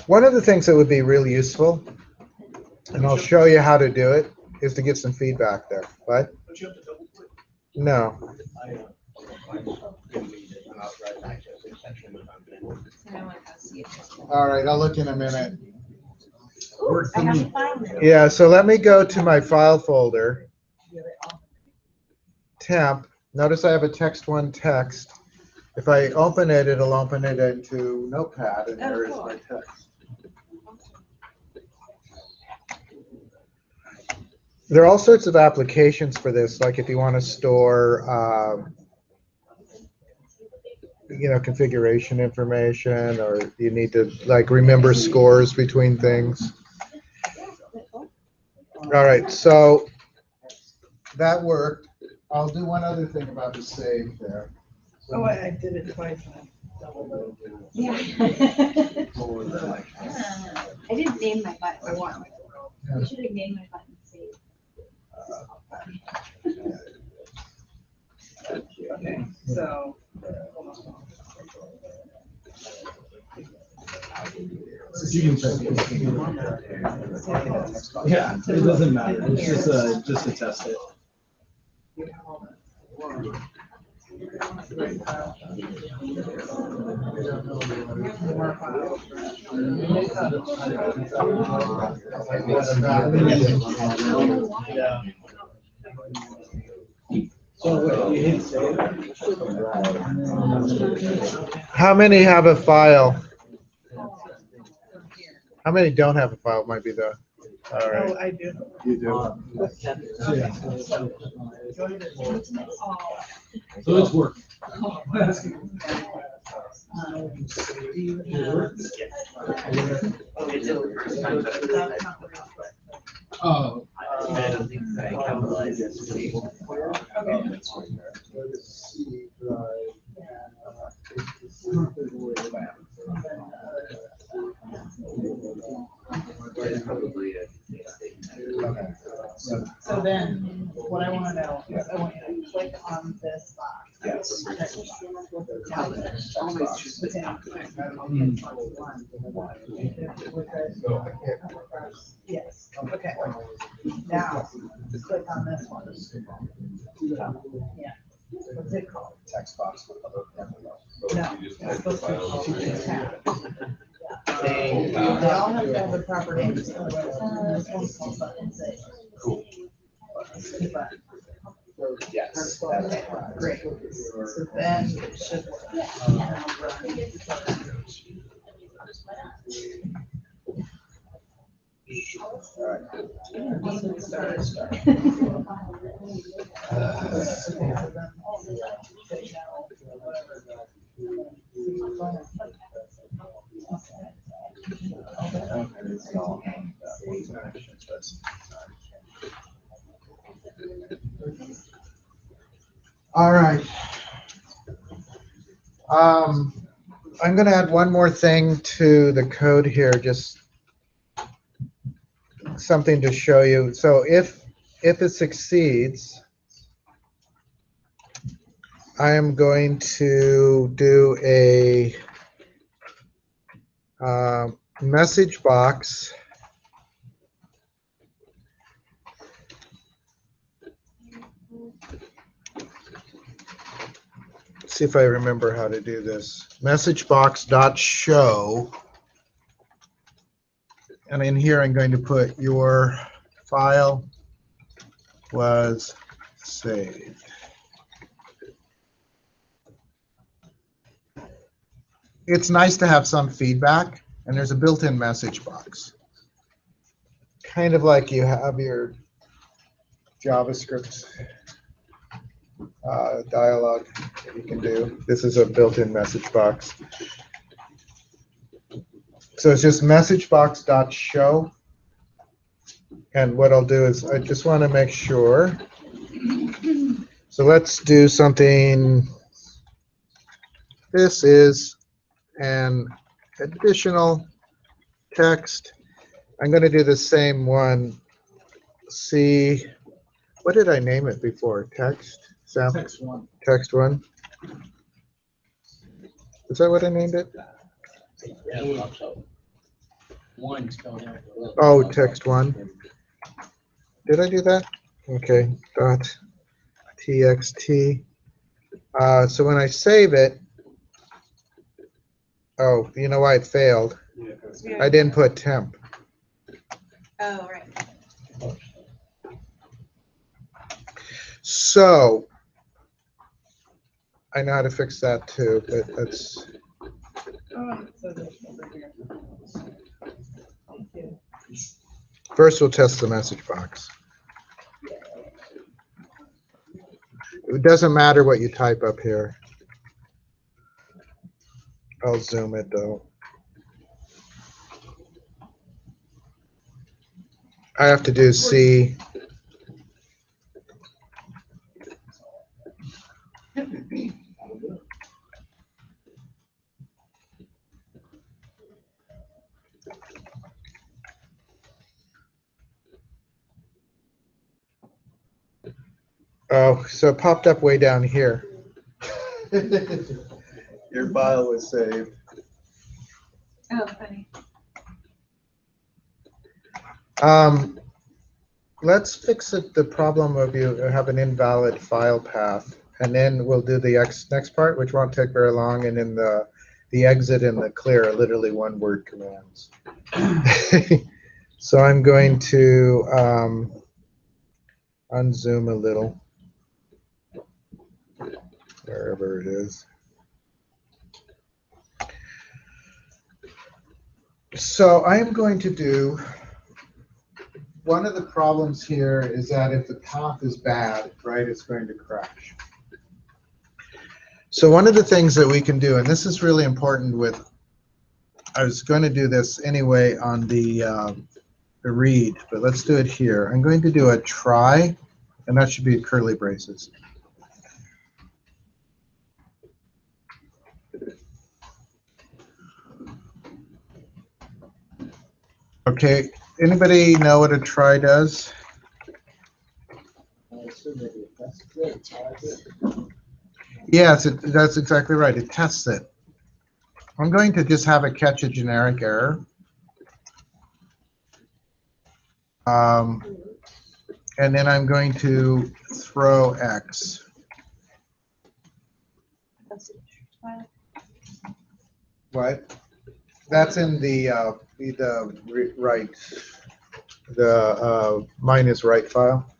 One of the things that would be really useful, and I'll show you how to do it, is to get some feedback there. What? Don't you have to double click? No. All right, I'll look in a minute. Ooh, I have a file now. Yeah, so let me go to my file folder. Temp. Notice I have a text1 text. If I open it, it'll open it into Notepad, and there is my text. There are all sorts of applications for this, like if you want to store, configuration information, or you need to like remember scores between things. All right, so that worked. I'll do one other thing about the save there. Oh, I did it twice. And I doubled it. Yeah. I didn't name my button. I want. You should have named my button save. Okay, so. hold on. You can check it. Yeah, it doesn't matter. It's just to test it. More files. Yeah. So wait, you hit save? How many have a file? How many don't have a file? Might be the. All right. Oh, I do. You do. So it's working. Oh. So then, what I want to know is I want you to click on this box. Yes. Yes, okay. Now, click on this one. Yeah. What's it called? Text box. No, it's supposed to be called tab. Dang. They all have to have the proper names. This one's called button save. Cool. But, Yes. great. So then it should work. All right. I'm going to add one more thing to the code here, just something to show you. So if it succeeds, I am going to do a message box. See if I remember how to do this. Messagebox.show. And in here, I'm going to put your file was saved. It's nice to have some feedback, and there's a built-in message box. Kind of like you have your JavaScript dialogue that you can do. This is a built-in message box. So it's just messagebox.show. And what I'll do is I just want to make sure. So let's do something. This is an additional text. I'm going to do the same one. See, what did I name it before? Text? Sam? Text one. Text one. Is that what I named it? One spelled out. Oh, text one. Did I do that? Okay. Dot txt. So when I save it, oh, you know why it failed? I didn't put temp. Oh, right. So I know how to fix that too, but that's. Oh, so this over here. Thank you. First, we'll test the message box. It doesn't matter what you type up here. I'll zoom it though. I have to do C. Oh, so it popped up way down here. Your file was saved. Oh, funny. Let's fix it, the problem of you have an invalid file path, and then we'll do the next part, which won't take very long, and then the exit and the clear are literally one-word commands. So I'm going to unzoom a little, wherever it is. So I am going to do, one of the problems here is that if the path is bad, right, it's going to crash. So one of the things that we can do, and this is really important with, I was going to do this anyway on the read, but let's do it here. I'm going to do a try, and that should be curly braces. Okay, anybody know what a try does? Yes, that's exactly right. It tests it. I'm going to just have it catch a generic error. And then I'm going to throw X. What? That's in the right, the minus right file.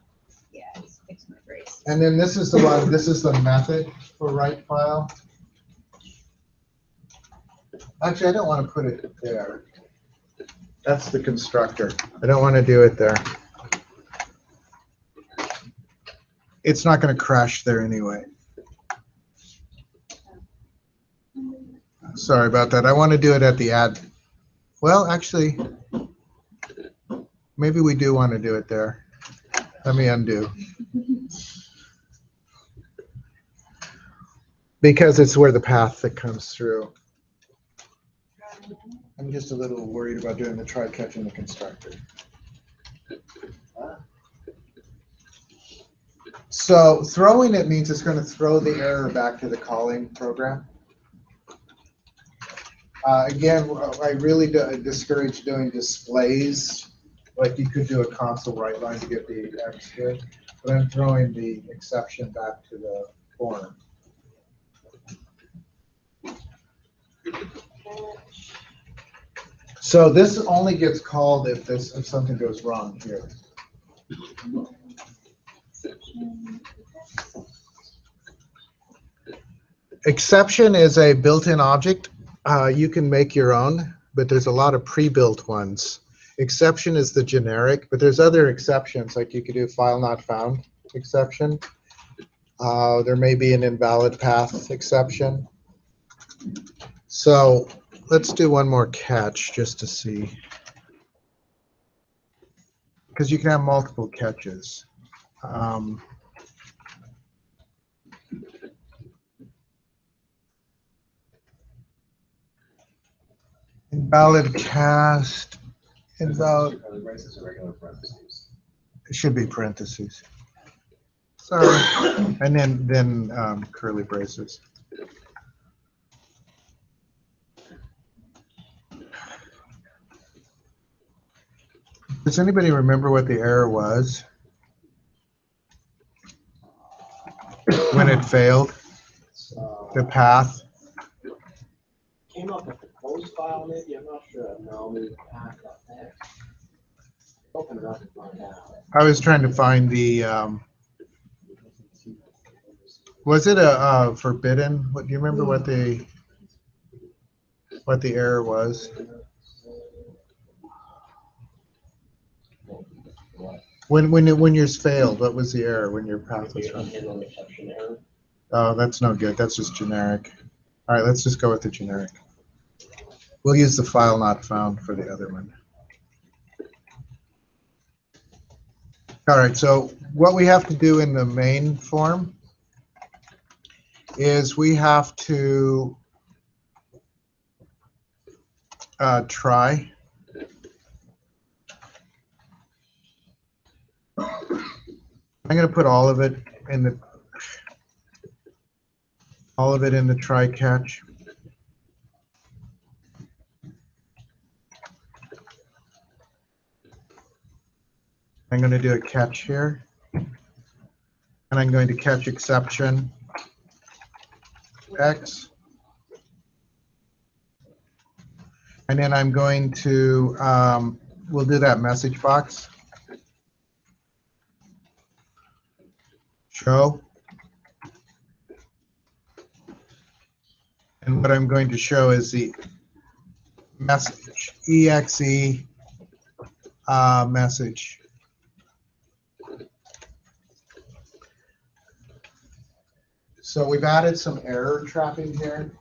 Yeah, it's fix my brace. And then this is the one, this is the method for right file. Actually, I don't want to put it there. That's the constructor. I don't want to do it there. It's not going to crash there anyway. Sorry about that. I want to do it at the add. Well, actually, maybe we do want to do it there. Let me undo. Because it's where the path that comes through. I'm just a little worried about doing the try catch in the constructor. So throwing it means it's going to throw the error back to the calling program. Again, I really discourage doing displays. Like you could do a console write line to get the X good, but I'm throwing the exception back to the form. So this only gets called if something goes wrong here. Exception is a built-in object. You can make your own, but there's a lot of pre-built ones. Exception is the generic, but there's other exceptions, like you could do file not found exception. There may be an invalid path exception. So let's do one more catch just to see. Because you can have multiple catches. Invalid cast, invalid. It should be parentheses. Sorry. And then curly braces. Does anybody remember what the error was when it failed? The path? Came up with the post file, maybe, I'm not sure. No, maybe path.txt. Open it up and find out. I was trying to find the, was it a forbidden? What do you remember what the error was? When yours failed, what was the error when your path was wrong? Handle exception error. Oh, that's no good. That's just generic. All right, let's just go with the generic. We'll use the file not found for the other one. All right, so what we have to do in the main form is we have to try. I'm going to put all of it in the try catch. I'm going to do a catch here, and I'm going to catch exception X, and then I'm going to we'll do that message box. Show. And what I'm going to show is the message, exe message. So we've added some error trapping here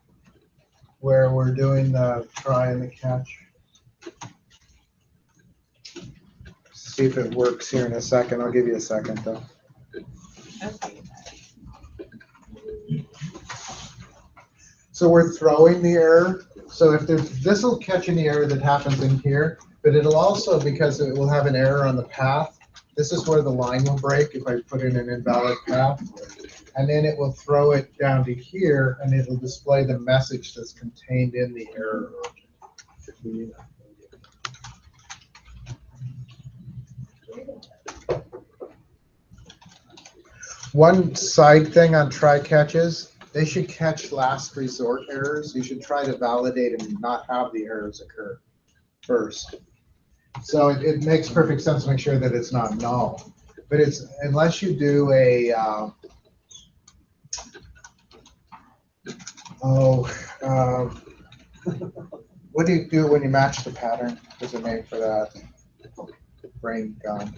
where we're doing the try and the catch. See if it works here in a second. I'll give you a second though. Okay. So we're throwing the error. So if there's, this will catch any error that happens in here, but it'll also, because it will have an error on the path, this is where the line will break if I put in an invalid path. And then it will throw it down to here, and it'll display the message that's contained in the error object. One side thing on try catches, they should catch last resort errors. You should try to validate and not have the errors occur first. So it makes perfect sense to make sure that it's not null. But it's, unless you do a, what do you do when you match the pattern? There's a name for that. Brain gone.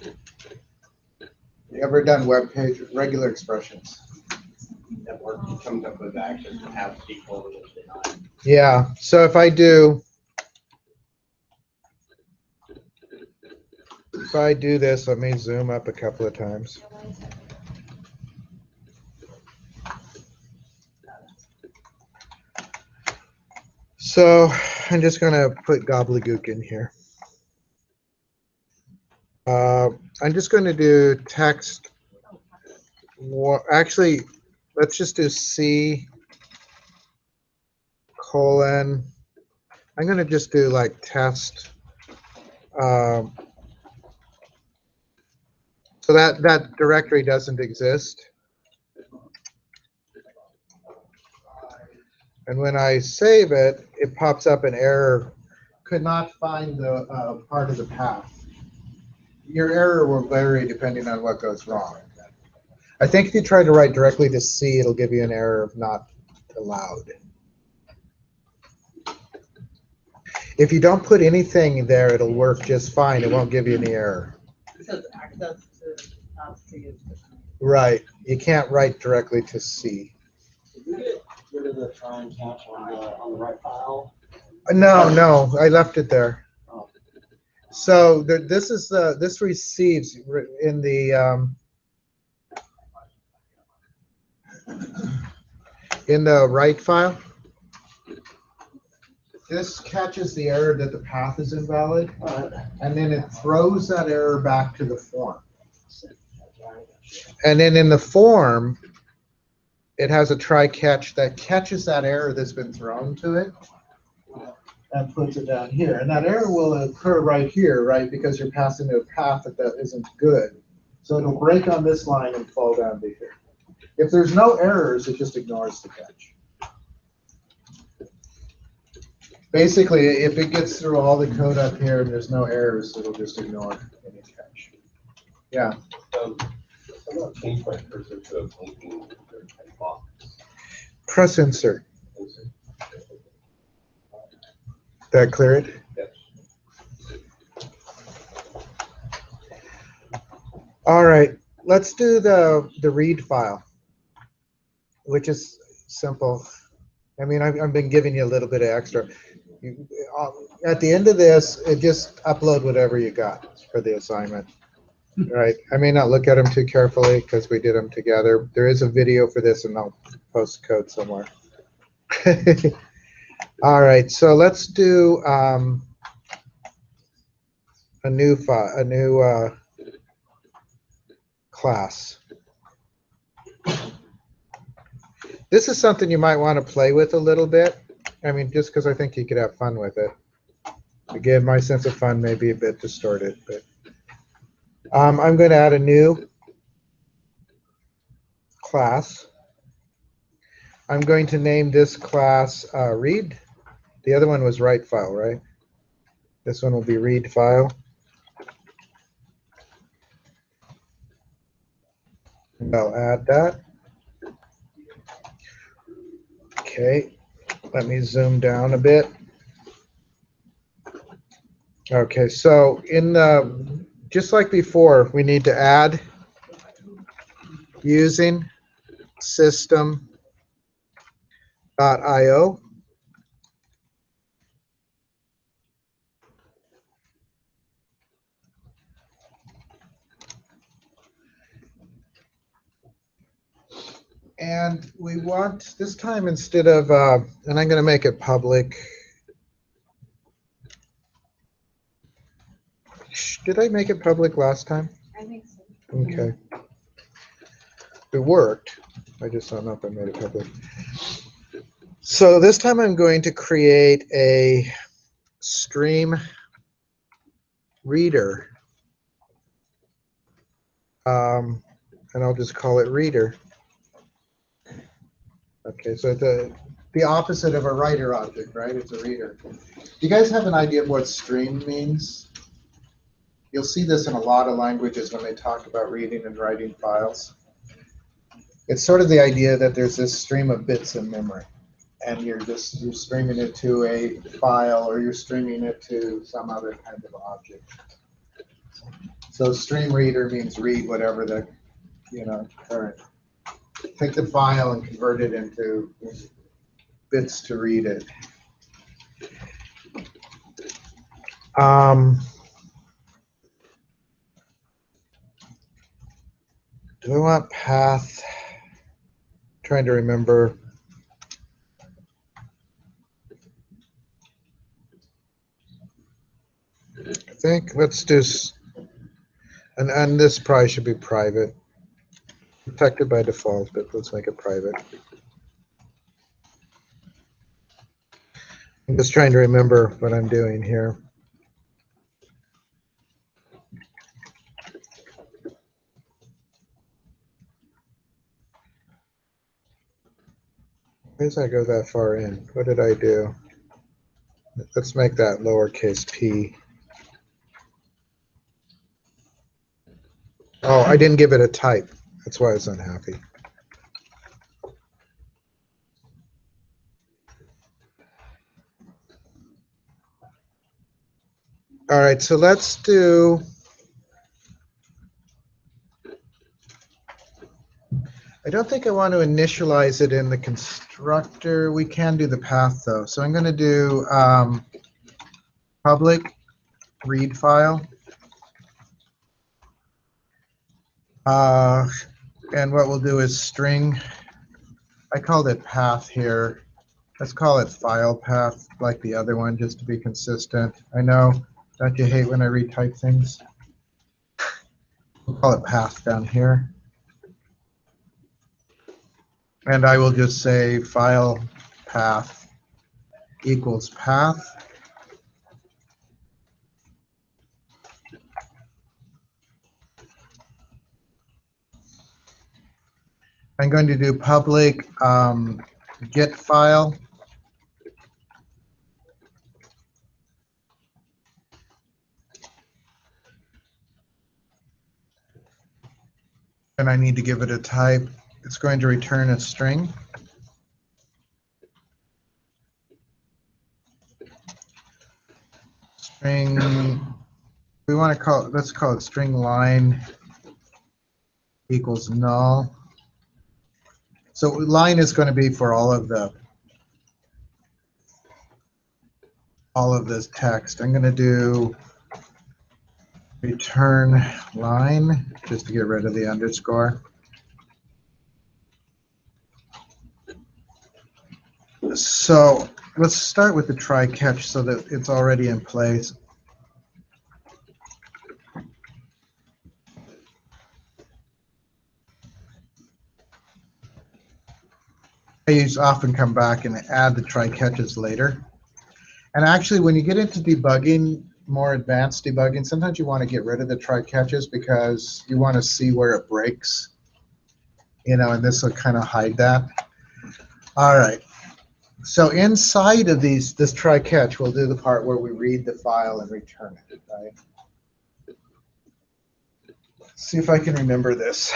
You ever done web page regular expressions? That work comes up with access to have SQL and it's denied. Yeah. So if I do this, let me zoom up a couple of times. So I'm just going to put gobbledygook in here. I'm just going to do text. Actually, let's just do C colon. I'm going to just do like test. So that directory doesn't exist. And when I save it, it pops up an error. Could not find the part of the path. Your error will vary depending on what goes wrong. I think if you try to write directly to C, it'll give you an error of not allowed. If you don't put anything there, it'll work just fine. It won't give you any error. It says access to C is Right. You can't write directly to C. Did we get rid of the try and catch on the right file? No, I left it there. Oh. So this is this receives in the write file. This catches the error that the path is invalid, and then it throws that error back to the form. And then in the form, it has a try catch that catches that error that's been thrown to it and puts it down here. And that error will occur right here, right? Because you're passing a path that isn't good. So it'll break on this line and fall down to here. If there's no errors, it just ignores the catch. Basically, if it gets through all the code up here and there's no errors, it'll just ignore any catch. Yeah. I'm going to change my cursor to a blinking box. Press insert. That clear it? Yes. All right, let's do the read file, which is simple. I mean, I've been giving you a little bit of extra. At the end of this, just upload whatever you got for the assignment. Right. I may not look at them too carefully because we did them together. There is a video for this, and I'll post code somewhere. All right, so let's do a new class. This is something you might want to play with a little bit. I mean, just because I think you could have fun with it. Again, my sense of fun may be a bit distorted, but I'm going to add a new class. I'm going to name this class read. The other one was write file, right? This one will be read file. And I'll add that. Okay, let me zoom down a bit. Okay, so in the, just like before, we need to add using system.io. And we want, this time instead of, and I'm going to make it public. Did I make it public last time? I think so. Okay. It worked. I just don't know if I made it public. So this time I'm going to create a stream reader. And I'll just call it reader. Okay, so the opposite of a writer object, right? It's a reader. Do you guys have an idea of what stream means? You'll see this in a lot of languages when they talk about reading and writing files. It's sort of the idea that there's this stream of bits in memory, and you're streaming it to a file, or you're streaming it to some other kind of object. So stream reader means read whatever the current. Take the file and convert it into bits to read it. Do I want path? I'm trying to remember. I think let's do, and this probably should be private. Protected by default, but let's make it private. I'm just trying to remember what I'm doing here. Why does that go that far in? What did I do? Let's make that lowercase p. Oh, I didn't give it a type. That's why I was unhappy. All right, so let's do, I don't think I want to initialize it in the constructor. We can do the path though. So I'm going to do public read file. And what we'll do is string, I called it path here. Let's call it file path like the other one just to be consistent. I know, don't you hate when I retype things? We'll call it path down here. And I will just say file path equals path. I'm going to do public get file. And I need to give it a type. It's going to return a string. String, we want to call it, let's call it string line equals null. So line is going to be for all of this text. I'm going to do return line just to get rid of the underscore. So let's start with the try catch so that it's already in place. I often come back and add the try catches later. And actually, when you get into debugging, more advanced debugging, sometimes you want to get rid of the try catches because you want to see where it breaks. And this will kind of hide that. All right. So inside of this try catch, we'll do the part where we read the file and return it, right? Let's see if I can remember this.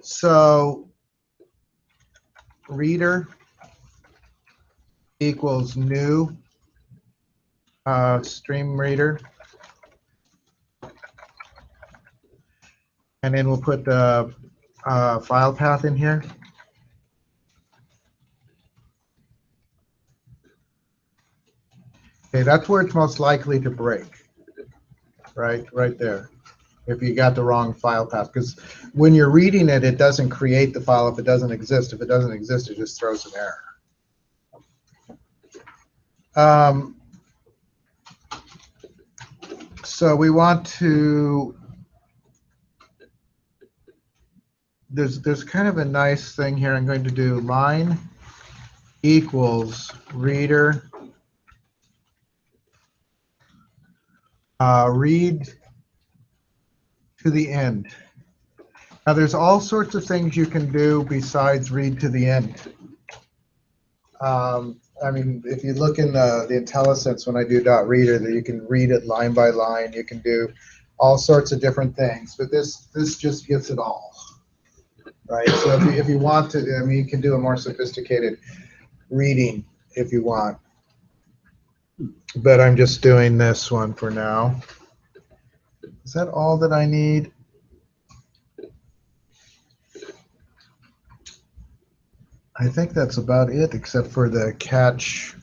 So reader equals new stream reader. And then we'll put the file path in here. Okay, that's where it's most likely to break, right there, if you got the wrong file path. Because when you're reading it, it doesn't create the file if it doesn't exist. If it doesn't exist, it just throws an error. So we want to, there's kind of a nice thing here. I'm going to do line equals reader read to the end. Now there's all sorts of things you can do besides read to the end. I mean, if you look in the IntelliSense when I do .reader, that you can read it line by line. You can do all sorts of different things, but this just gets it all, right? So if you want to, I mean, you can do a more sophisticated reading if you want. But I'm just doing this one for now. Is that all that I need? I think that's about it, except for the catch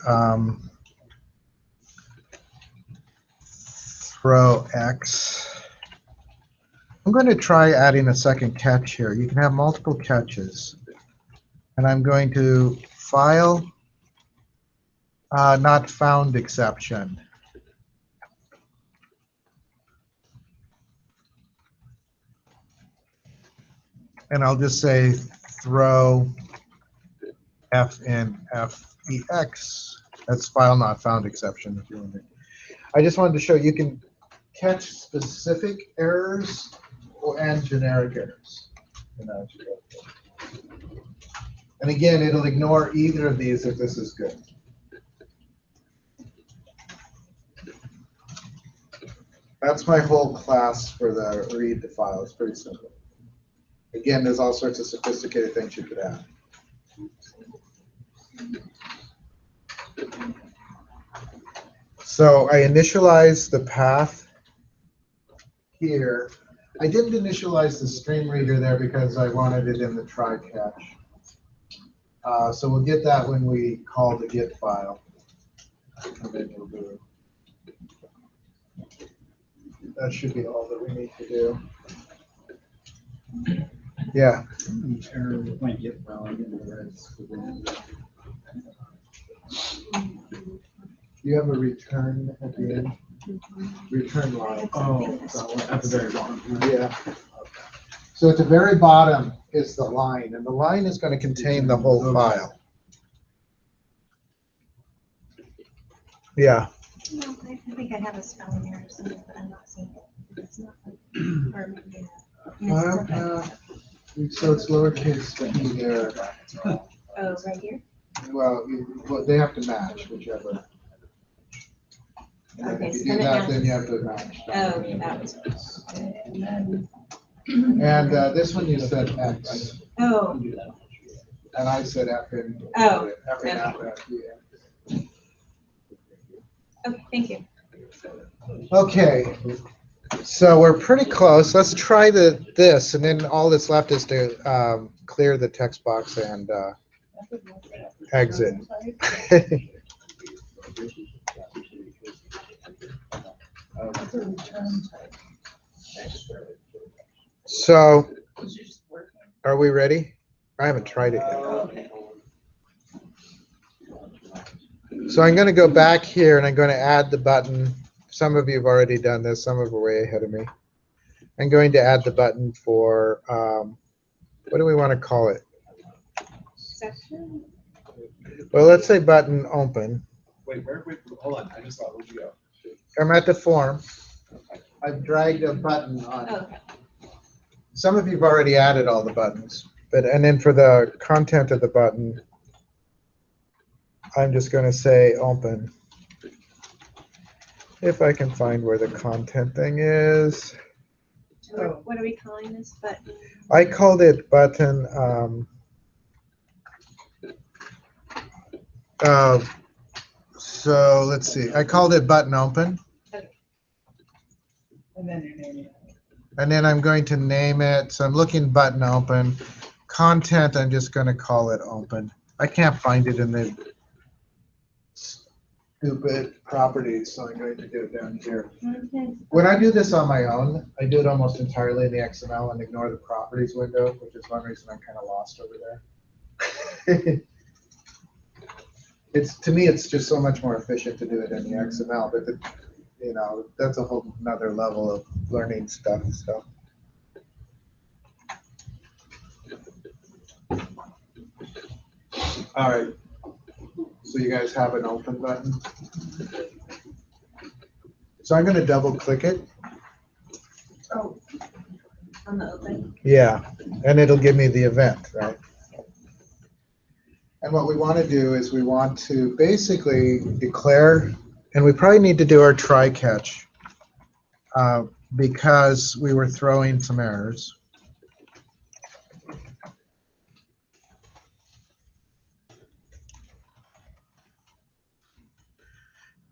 throw X. I'm going to try adding a second catch here. You can have multiple catches. And I'm going to file not found exception. And I'll just say throw F in FEX. That's file not found exception. If you want to. I just wanted to show you can catch specific errors and generic errors. And again, it'll ignore either of these if this is good. That's my whole class for the read the file. It's pretty simple. Again, there's all sorts of sophisticated things you could add. So I initialize the path here. I didn't initialize the stream reader there because I wanted it in the try catch. So we'll get that when we call the get file. And then we'll do it. That should be all that we need to do. Yeah. You have a return at the end. Return line. Oh, so at the very bottom. Yeah. So at the very bottom is the line, and the line is going to contain the whole file. Yeah. No, I think I have a spelling error or something, but I'm not seeing it. It's not like, or maybe, So it's lowercase t there. oh, right here? Well, they have to match whichever. And Okay, if you so do then it that, then matches. you have to match. Oh, that was. And this one you said X, Oh, and I said F in. Oh, F in okay. F, yeah. okay, thank you. Okay, So we're pretty close. Let's try this, and then all that's left is to clear the text box and exit. That's a return type. So, It's just working. are we ready? I haven't tried it yet. Okay. So I'm going to go back here and I'm going to add the button. Some of you have already done this. Some of you are way ahead of me. I'm going to add the button for, what do we want to call it? Section? Well, let's say button open. Wait, hold on, I just thought, where'd you go? I'm at the form. I've dragged a button on. Okay. Some of you've already added all the buttons, and then for the content of the button, I'm just going to say open. If I can find where the content thing is. So what are we calling this button? I called it button. So let's see. I called it button open. And then your name. And then I'm going to name it. So I'm looking button open. Content, I'm just going to call it open. I can't find it in the stupid properties, so I'm going to do it down here. Content. When I do this on my own, I do it almost entirely in the XML and ignore the properties window, which is one reason I'm kind of lost over there. To me, it's just so much more efficient to do it in the XML, but that's a whole nother level of learning stuff. So. All right. So you guys have an open button. So I'm going to double click it. Oh, on the open. Yeah, and it'll give me the event, right? And what we want to do is we want to basically declare, and we probably need to do our try catch because we were throwing some errors.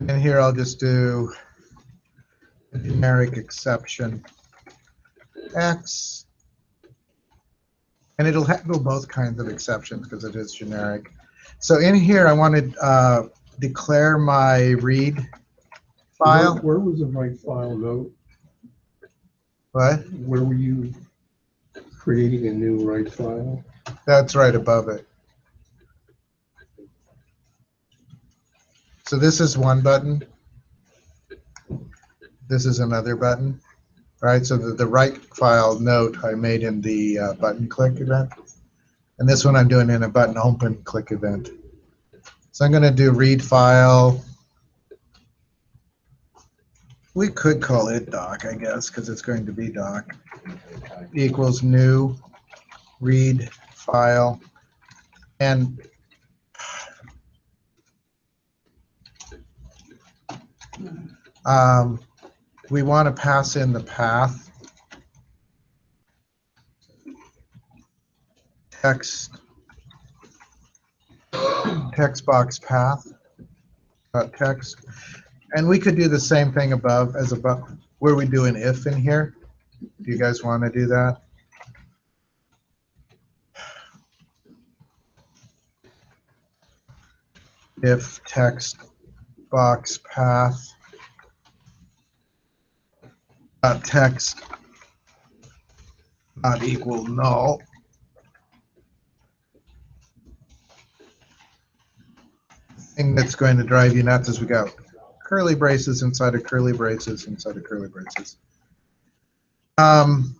And here I'll just do a generic exception X. And it'll handle both kinds of exceptions because it is generic. So in here, I want to declare my read file. Where was the right file though? What? Where were you creating a new right file? That's right above it. So this is one button. This is another button. All right, so the right file note I made in the button click event. And this one I'm doing in a button open click event. So I'm going to do read file. We could call it doc, I guess, because it's going to be doc. Equals new read file. And we want to pass in the path. Text box path text, and we could do the same thing above as above where we do an if in here. Do you guys want to do that? If text box path text not equal null. Thing that's going to drive you nuts is we got curly braces inside of curly braces inside of curly braces. And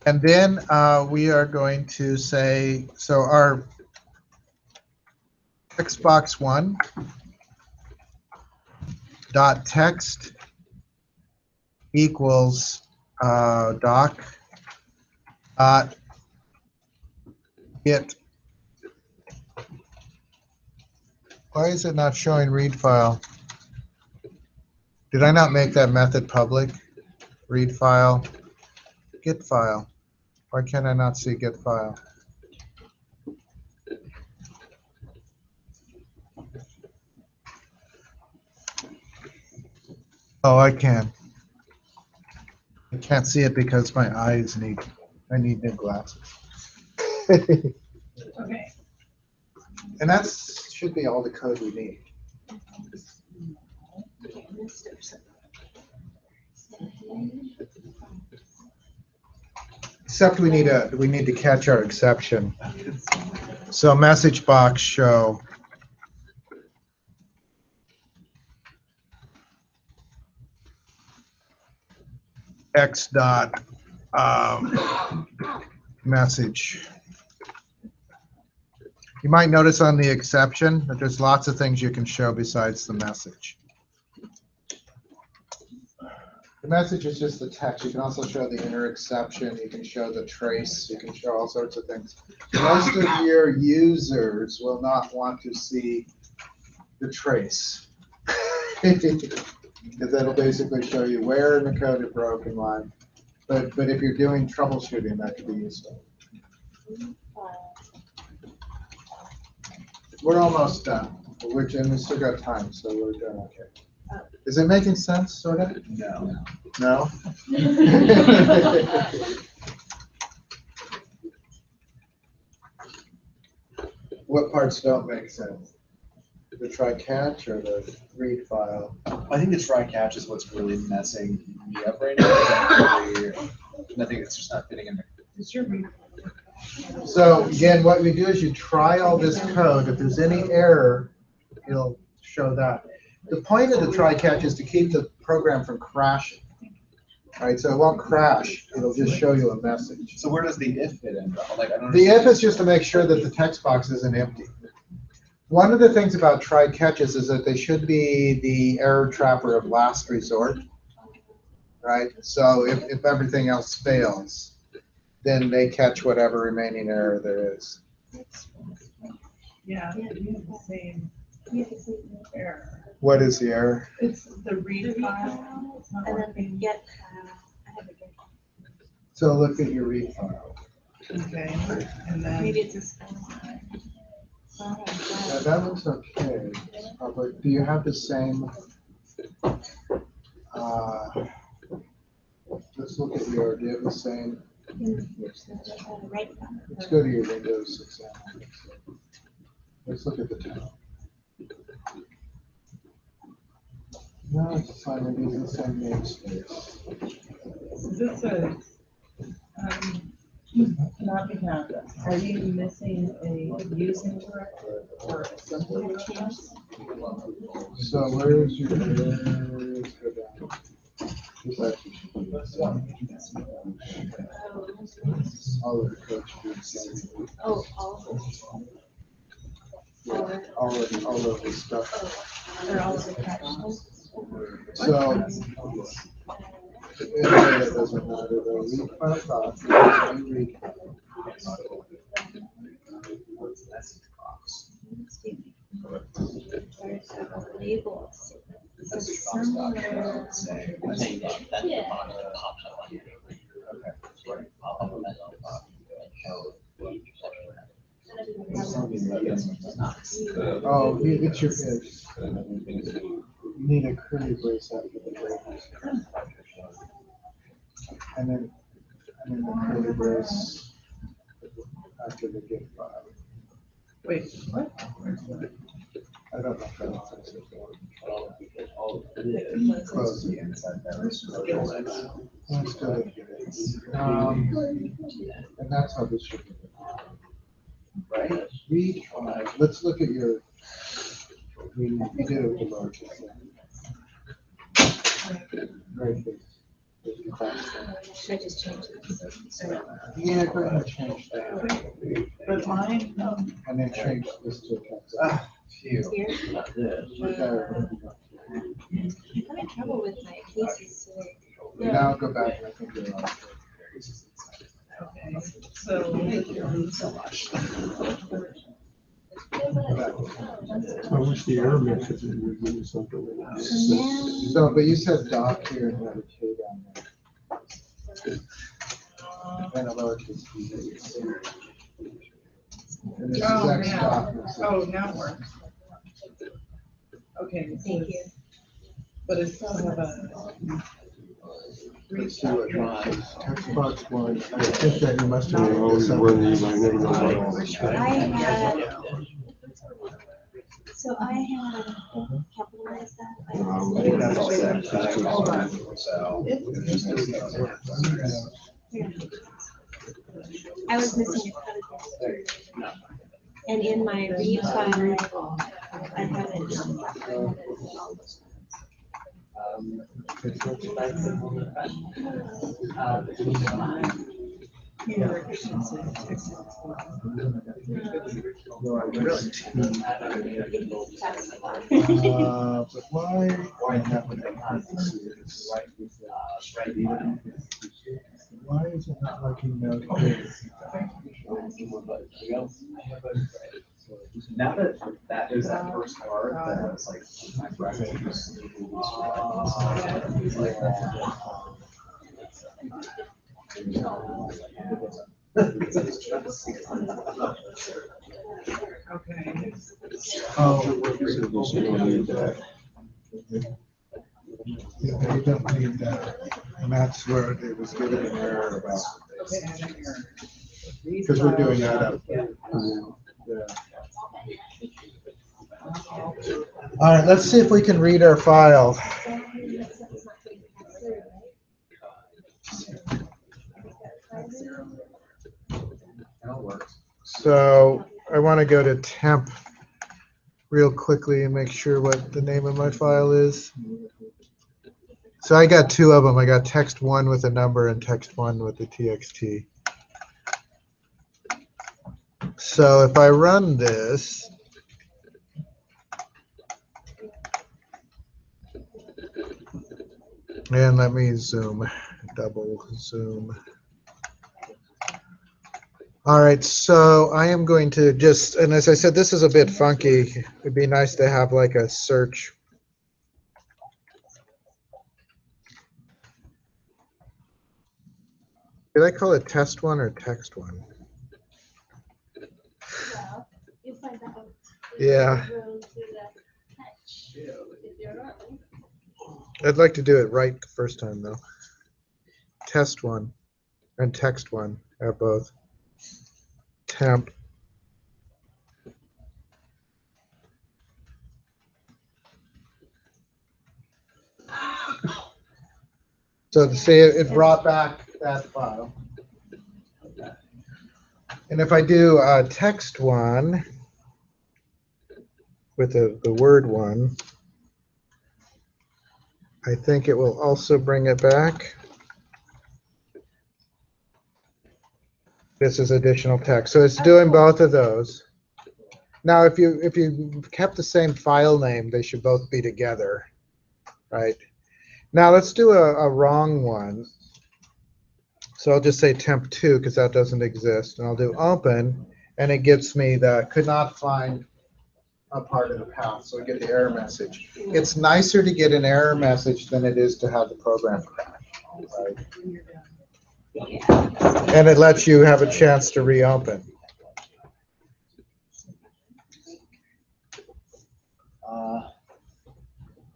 then we are going to say, so our text box one dot text equals doc dot get. Why is it not showing read file? Did I not make that method public? Read file, get file. Why can't I not see get file? Oh, I can. I can't see it because my eyes I need new glasses. Okay. And that should be all the code we need. Except we need to catch our exception. So message box show. X dot message. You might notice on the exception that there's lots of things you can show besides the message. The message is just the text. You can also show the inner exception. You can show the trace. You can show all sorts of things. Most of your users will not want to see the trace. Because that'll basically show you where in the code it broke and why. But if you're doing troubleshooting, that could be useful. We're almost done, and we still got time, so we're doing okay. Is it making sense, sort of? No. No? What parts don't make sense? The try catch or the read file? I think the try catch is what's really messing me up right now. I think it's just not fitting in there. So again, what we do is you try all this code. If there's any error, it'll show that. The point of the try catch is to keep the program from crashing. Right, so it won't crash. It'll just show you a message. So where does the if fit in? Like, I don't The understand. if is just to make sure that the text box isn't empty. One of the things about try catches is that they should be the error trapper of last resort. Right, so if everything else fails, then they catch whatever remaining error there is. Yeah, you have the same error. What is the error? It's the read file. It's not And then working. get, I have a get. So look at your read file. Okay, and then. Maybe it's a spell. Yeah, that looks okay. But do you have the same? Let's look at your. Do you have the same? Right. Let's go to your Windows example. Let's look at the tab. No, it's assignment using the same namespace. This says, not behind us. Are you missing a using directive or assembly chance? So where's your? Let's go down. This actually should be this one. All of the code should be the same. Oh, all Yeah, all of the stuff. they're all the captions. So, anyway, it doesn't matter though. Read file doc, read There's labels. So somewhere. Oh, it's your fix. You need a curly brace after the brace. And then the curly brace after the get file. Wait, what? I don't know if that makes sense. Close. Close. Let's go ahead and get it. And that's how this should be. Right? We, let's look at your, we did it with the largest. Right. Should I just change this? Yeah, go ahead and change that. But mine, And then change this to a text. Phew. Here? Okay. I'm having trouble with my cases today. Now go back and I think you're on. okay, so. So much. I wish the error message would give me something. Like So now. So, but you said doc here and had a K down there. And a lowercase d. And this is Oh, X yeah. doc. Oh, now it works. Okay, Thank you. but it still have a. let's see what text box one. I think that you must have. I made always this up. run these, I never know what. I had, so I had capitalized that. I think that's all set. So. I was missing a code there. And in my read file, I have it. But why haven't I had this? Why is it not liking those? Now that that is that first part, that was like my breakfast. Okay. Oh, yeah, you don't need that. And that's where it was given an error about, because we're doing that up. Yeah. All right, let's see if we can read our file. So I want to go to temp real quickly and make sure what the name of my file is. So I got two of them. I got text1 with a number and text1 with the txt. So if I run this, and let me zoom, double zoom. All right, so I am going to just, and as I said, this is a bit funky. It'd be nice to have like a search. Did I call it test1 or text1? Yeah. I'd like to do it right the first time though. Test1 and text1 are both. Temp. So to see it brought back that file. And if I do text1 with the word one, I think it will also bring it back. This is additional text. So it's doing both of those. Now, if you kept the same file name, they should both be together, right? Now let's do a wrong one. So I'll just say temp2 because that doesn't exist, and I'll do open, and it gives me the could not find a part of the path, so I get the error message. It's nicer to get an error message than it is to have the program crash, right? And it lets you have a chance to reopen.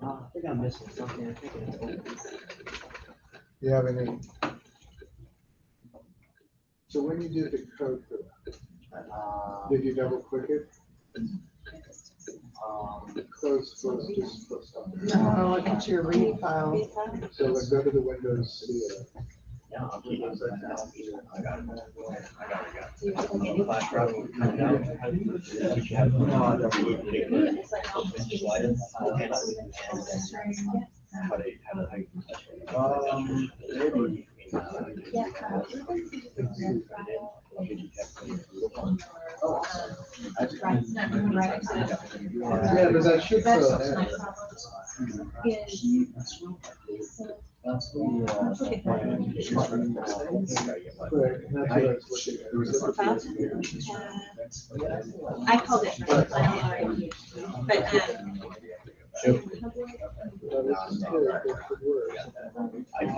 I think I'm missing something. I think it's open. Do you have any? So when you did the code for that, did you double click it? Close, just close on there. No, look at your read file. So let's go to the Windows CA. Yeah, I'll keep those right now. I got it. Yeah, but that should fill it in. That's I called it, but I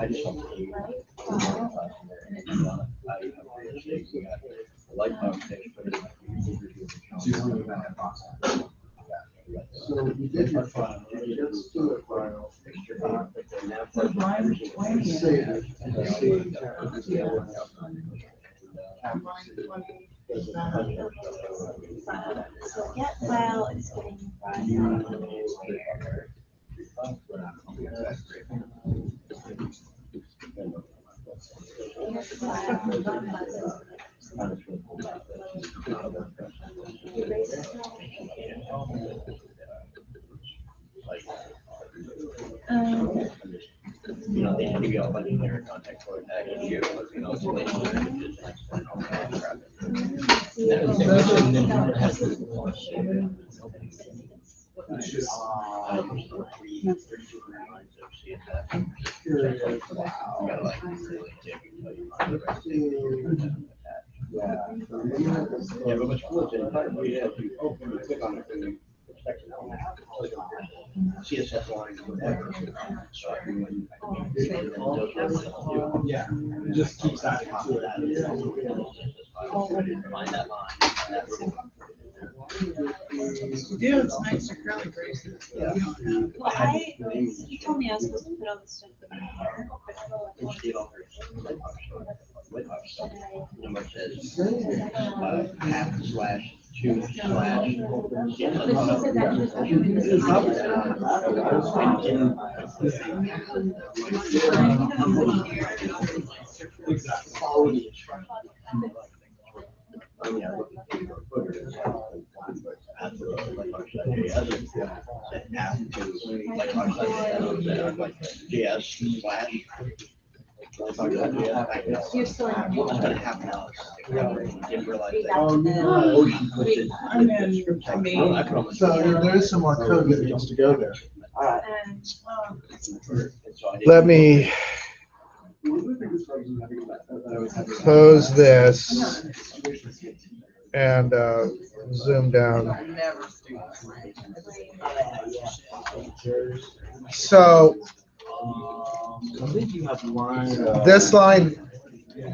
just want to like So you did your file, let's do a file. So get file is getting run. You know, they give you all like their contact for that, and you, you know, so they CSS lines, whatever. Yeah, it just keeps adding to it. Find that line. Yeah, it's nice to curly brace it. Yeah. Well, you told me I was supposed to put all this stuff in here. Number says, /2/. Exactly. You're still in. What's gonna happen now? Didn't realize that. Oh, Ocean puts it. I'm in, I mean, I could almost- So there is some more code that needs to go there. Um, Let me close this and zoom down. I never do. So I think you have line. this line,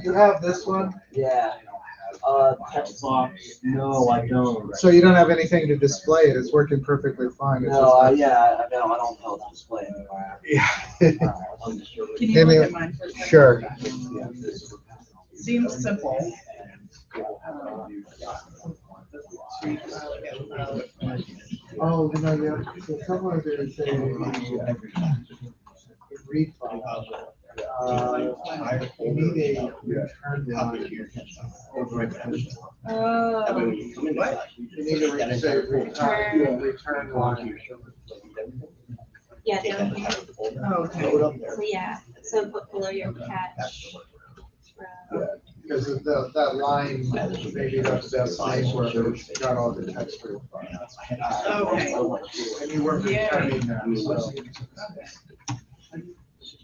you have this one, Yeah. Text box, no, I don't. so you don't have anything to display it. It's working perfectly fine. It's No, just yeah, I don't know how to display anywhere. yeah. Can you look Anyway, at mine for a second? Sure. Seems simple. Oh, you know, yeah. So somewhere there's a read file. You need a return line. Oh, You need a return line. yeah, down here. Oh, okay. So yeah, so put below your catch. Because that line, maybe that's that line where it's got all the text through. Okay. And you weren't Yeah. returning that, so.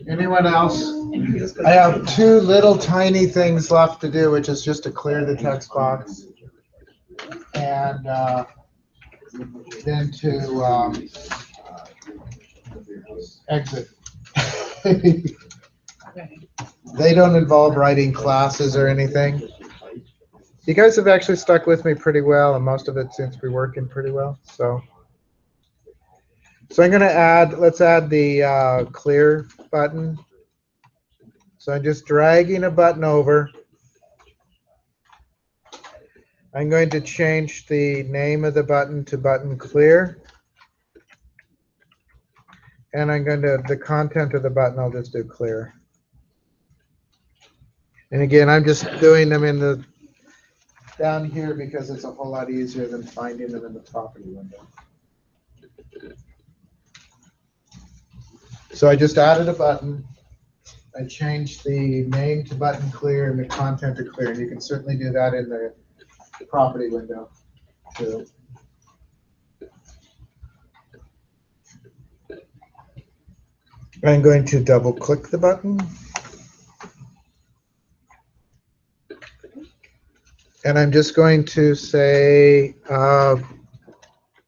Anyone else? And you just go- I have two little tiny things left to do, which is just to clear the text box. And then to exit. They don't involve writing classes or anything. You guys have actually stuck with me pretty well, and most of it seems to be working pretty well. So I'm going to add, let's add the clear button. So I'm just dragging a button over. I'm going to change the name of the button to button clear. And I'm going to, the content of the button, I'll just do clear. And again, I'm just doing them in the, down here because it's a whole lot easier than finding them in the property window. So I just added a button. I changed the name to button clear and the content to clear. And you can certainly do that in the property window too. I'm going to double click the button. And I'm just going to say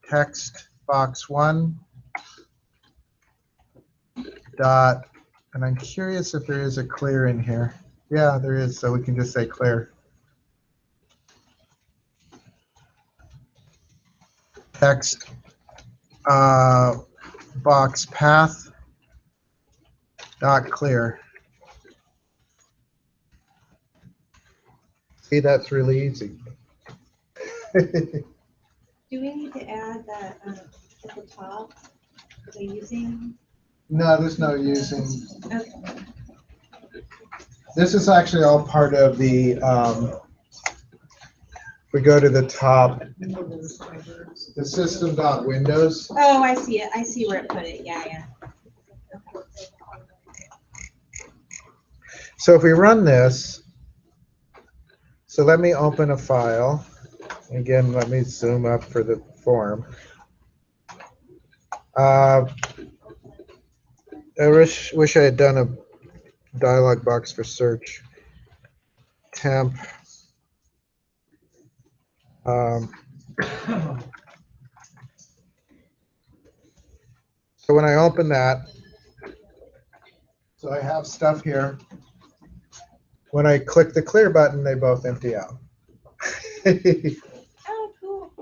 text box 1 dot, and I'm curious if there is a clear in here. Yeah, there is, so we can just say clear. Text box path Not clear. See, that's really easy. Do we need to add that at the top? Are they using? No, there's no using. Okay. This is actually all part of the, we go to the top, the system.windows. Oh, I see it. I see where it put it. Yeah, yeah. So if we run this, so let me open a file. Again, let me zoom up for the form. I wish I had done a dialog box for search. Temp. So when I open that, so I have stuff here. When I click the clear button, they both empty out. Oh, cool.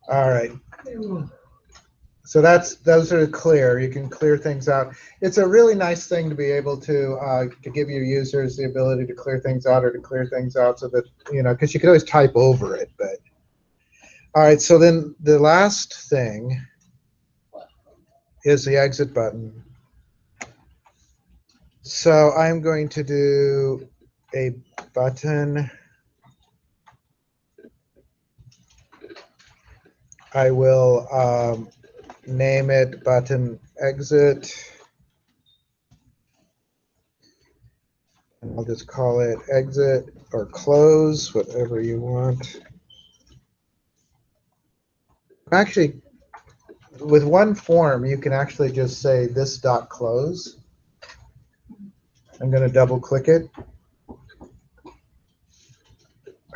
All right. So those are clear. You can clear things out. It's a really nice thing to be able to give your users the ability to clear things out or to clear things out so that, because you can always type over it. But all right, so then the last thing is the exit button. So I'm going to do a button. I will name it button exit. And I'll just call it exit or close, whatever you want. Actually, with one form, you can actually just say this dot close. I'm going to double click it.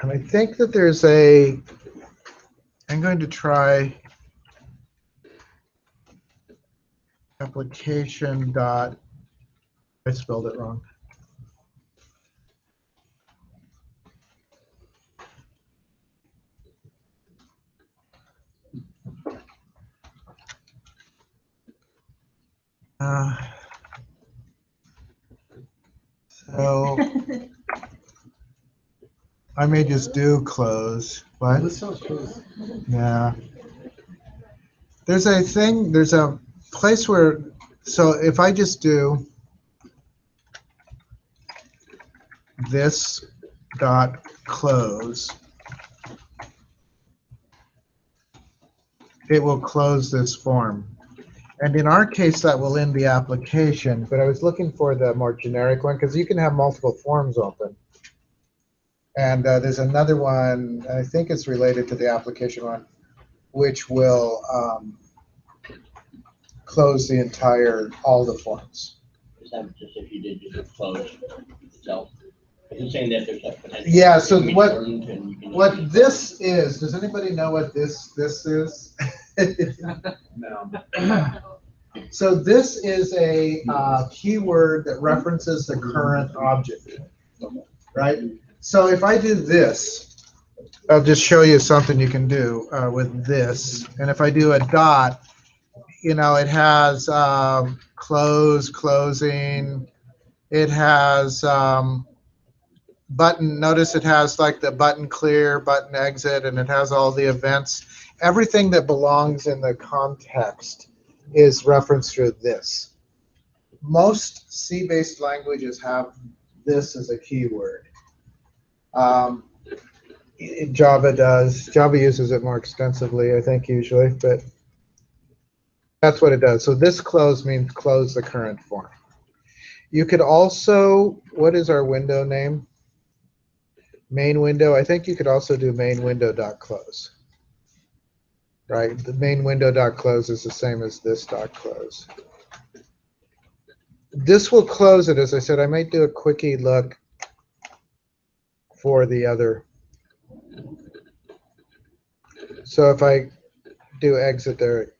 And I think that there's I'm going to try application dot, I spelled it wrong. So I may just do close. What? That sounds cool. Yeah. There's a place where, so if I just do this dot close, it will close this form. And in our case, that will end the application, but I was looking for the more generic one because you can have multiple forms open. And there's another one, I think it's related to the application one, which will close the all the forms. Is that just if you did just close itself? You're saying that there's a potential. Yeah, so it can be what- turned and you can What just- this is, does anybody know what this is? No. So this is a keyword that references the current object, right? So if I do this, I'll just show you something you can do with this. And if I do a dot, it has close, closing. It has button. Notice it has like the button clear, button exit, and it has all the events. Everything that belongs in the context is referenced through this. Most C-based languages have this as a keyword. Java does. Java uses it more extensively, I think, usually, but that's what it does. So this close means close the current form. You could also, what is our window name? Main window. I think you could also do main window.close. Right? The main window.close is the same as this .close. This will close it. As I said, I might do a quickie look for the other. So if I do exit there,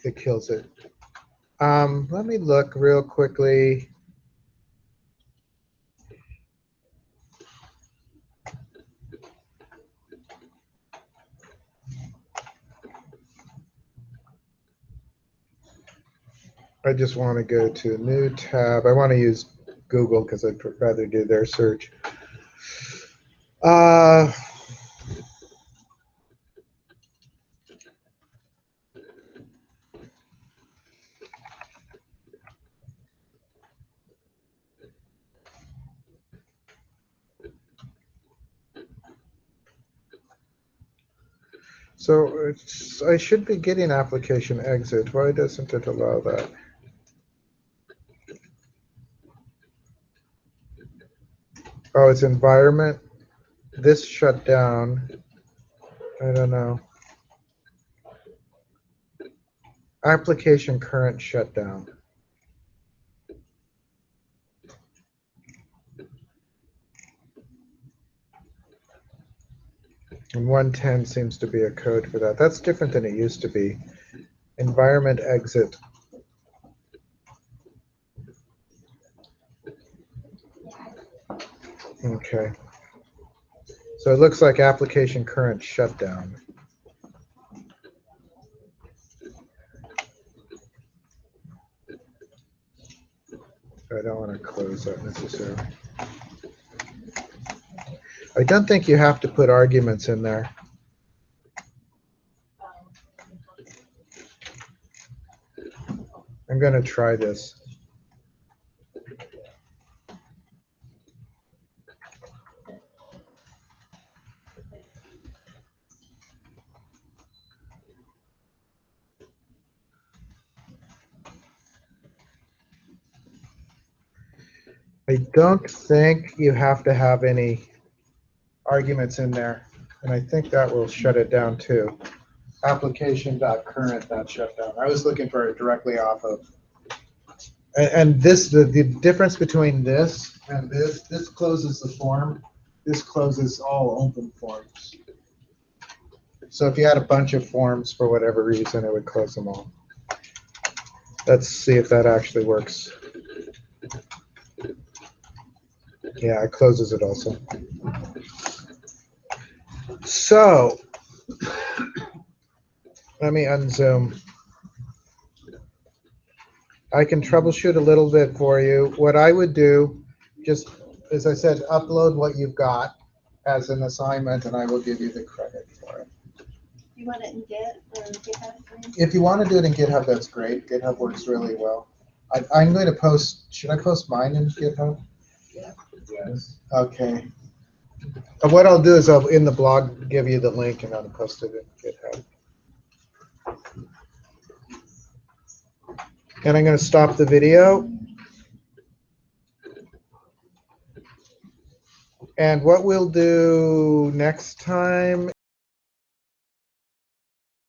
it kills it. Let me look real quickly. I just want to go to new tab. I want to use Google because I'd rather do their search. So I should be getting application exit. Why doesn't it allow that? Oh, it's environment. This shut down. I don't know. Application current shutdown. And 110 seems to be a code for that. That's different than it used to be. Environment exit. Okay. So it looks like application current shutdown. I don't want to close that necessarily. I don't think you have to put arguments in there. I'm going to try this. I don't think you have to have any arguments in there, and I think that will shut it down too. Application.current.shutdown. I was looking for it directly off of. And this, the difference between this and this closes the form. This closes all open forms. So if you had a bunch of forms for whatever reason, it would close them all. Let's see if that actually works. Yeah, it closes it also. So let me unzoom. I can troubleshoot a little bit for you. What I would do, just as I said, upload what you've got as an assignment, and I will give you the credit for it. You want it in Git or GitHub? If you want to do it in GitHub, that's great. GitHub works really well. I'm going to post, should I post mine in GitHub? Yes. Okay. What I'll do is I'll, in the blog, give you the link and I'll post it in GitHub. And I'm going to stop the video. And what we'll do next time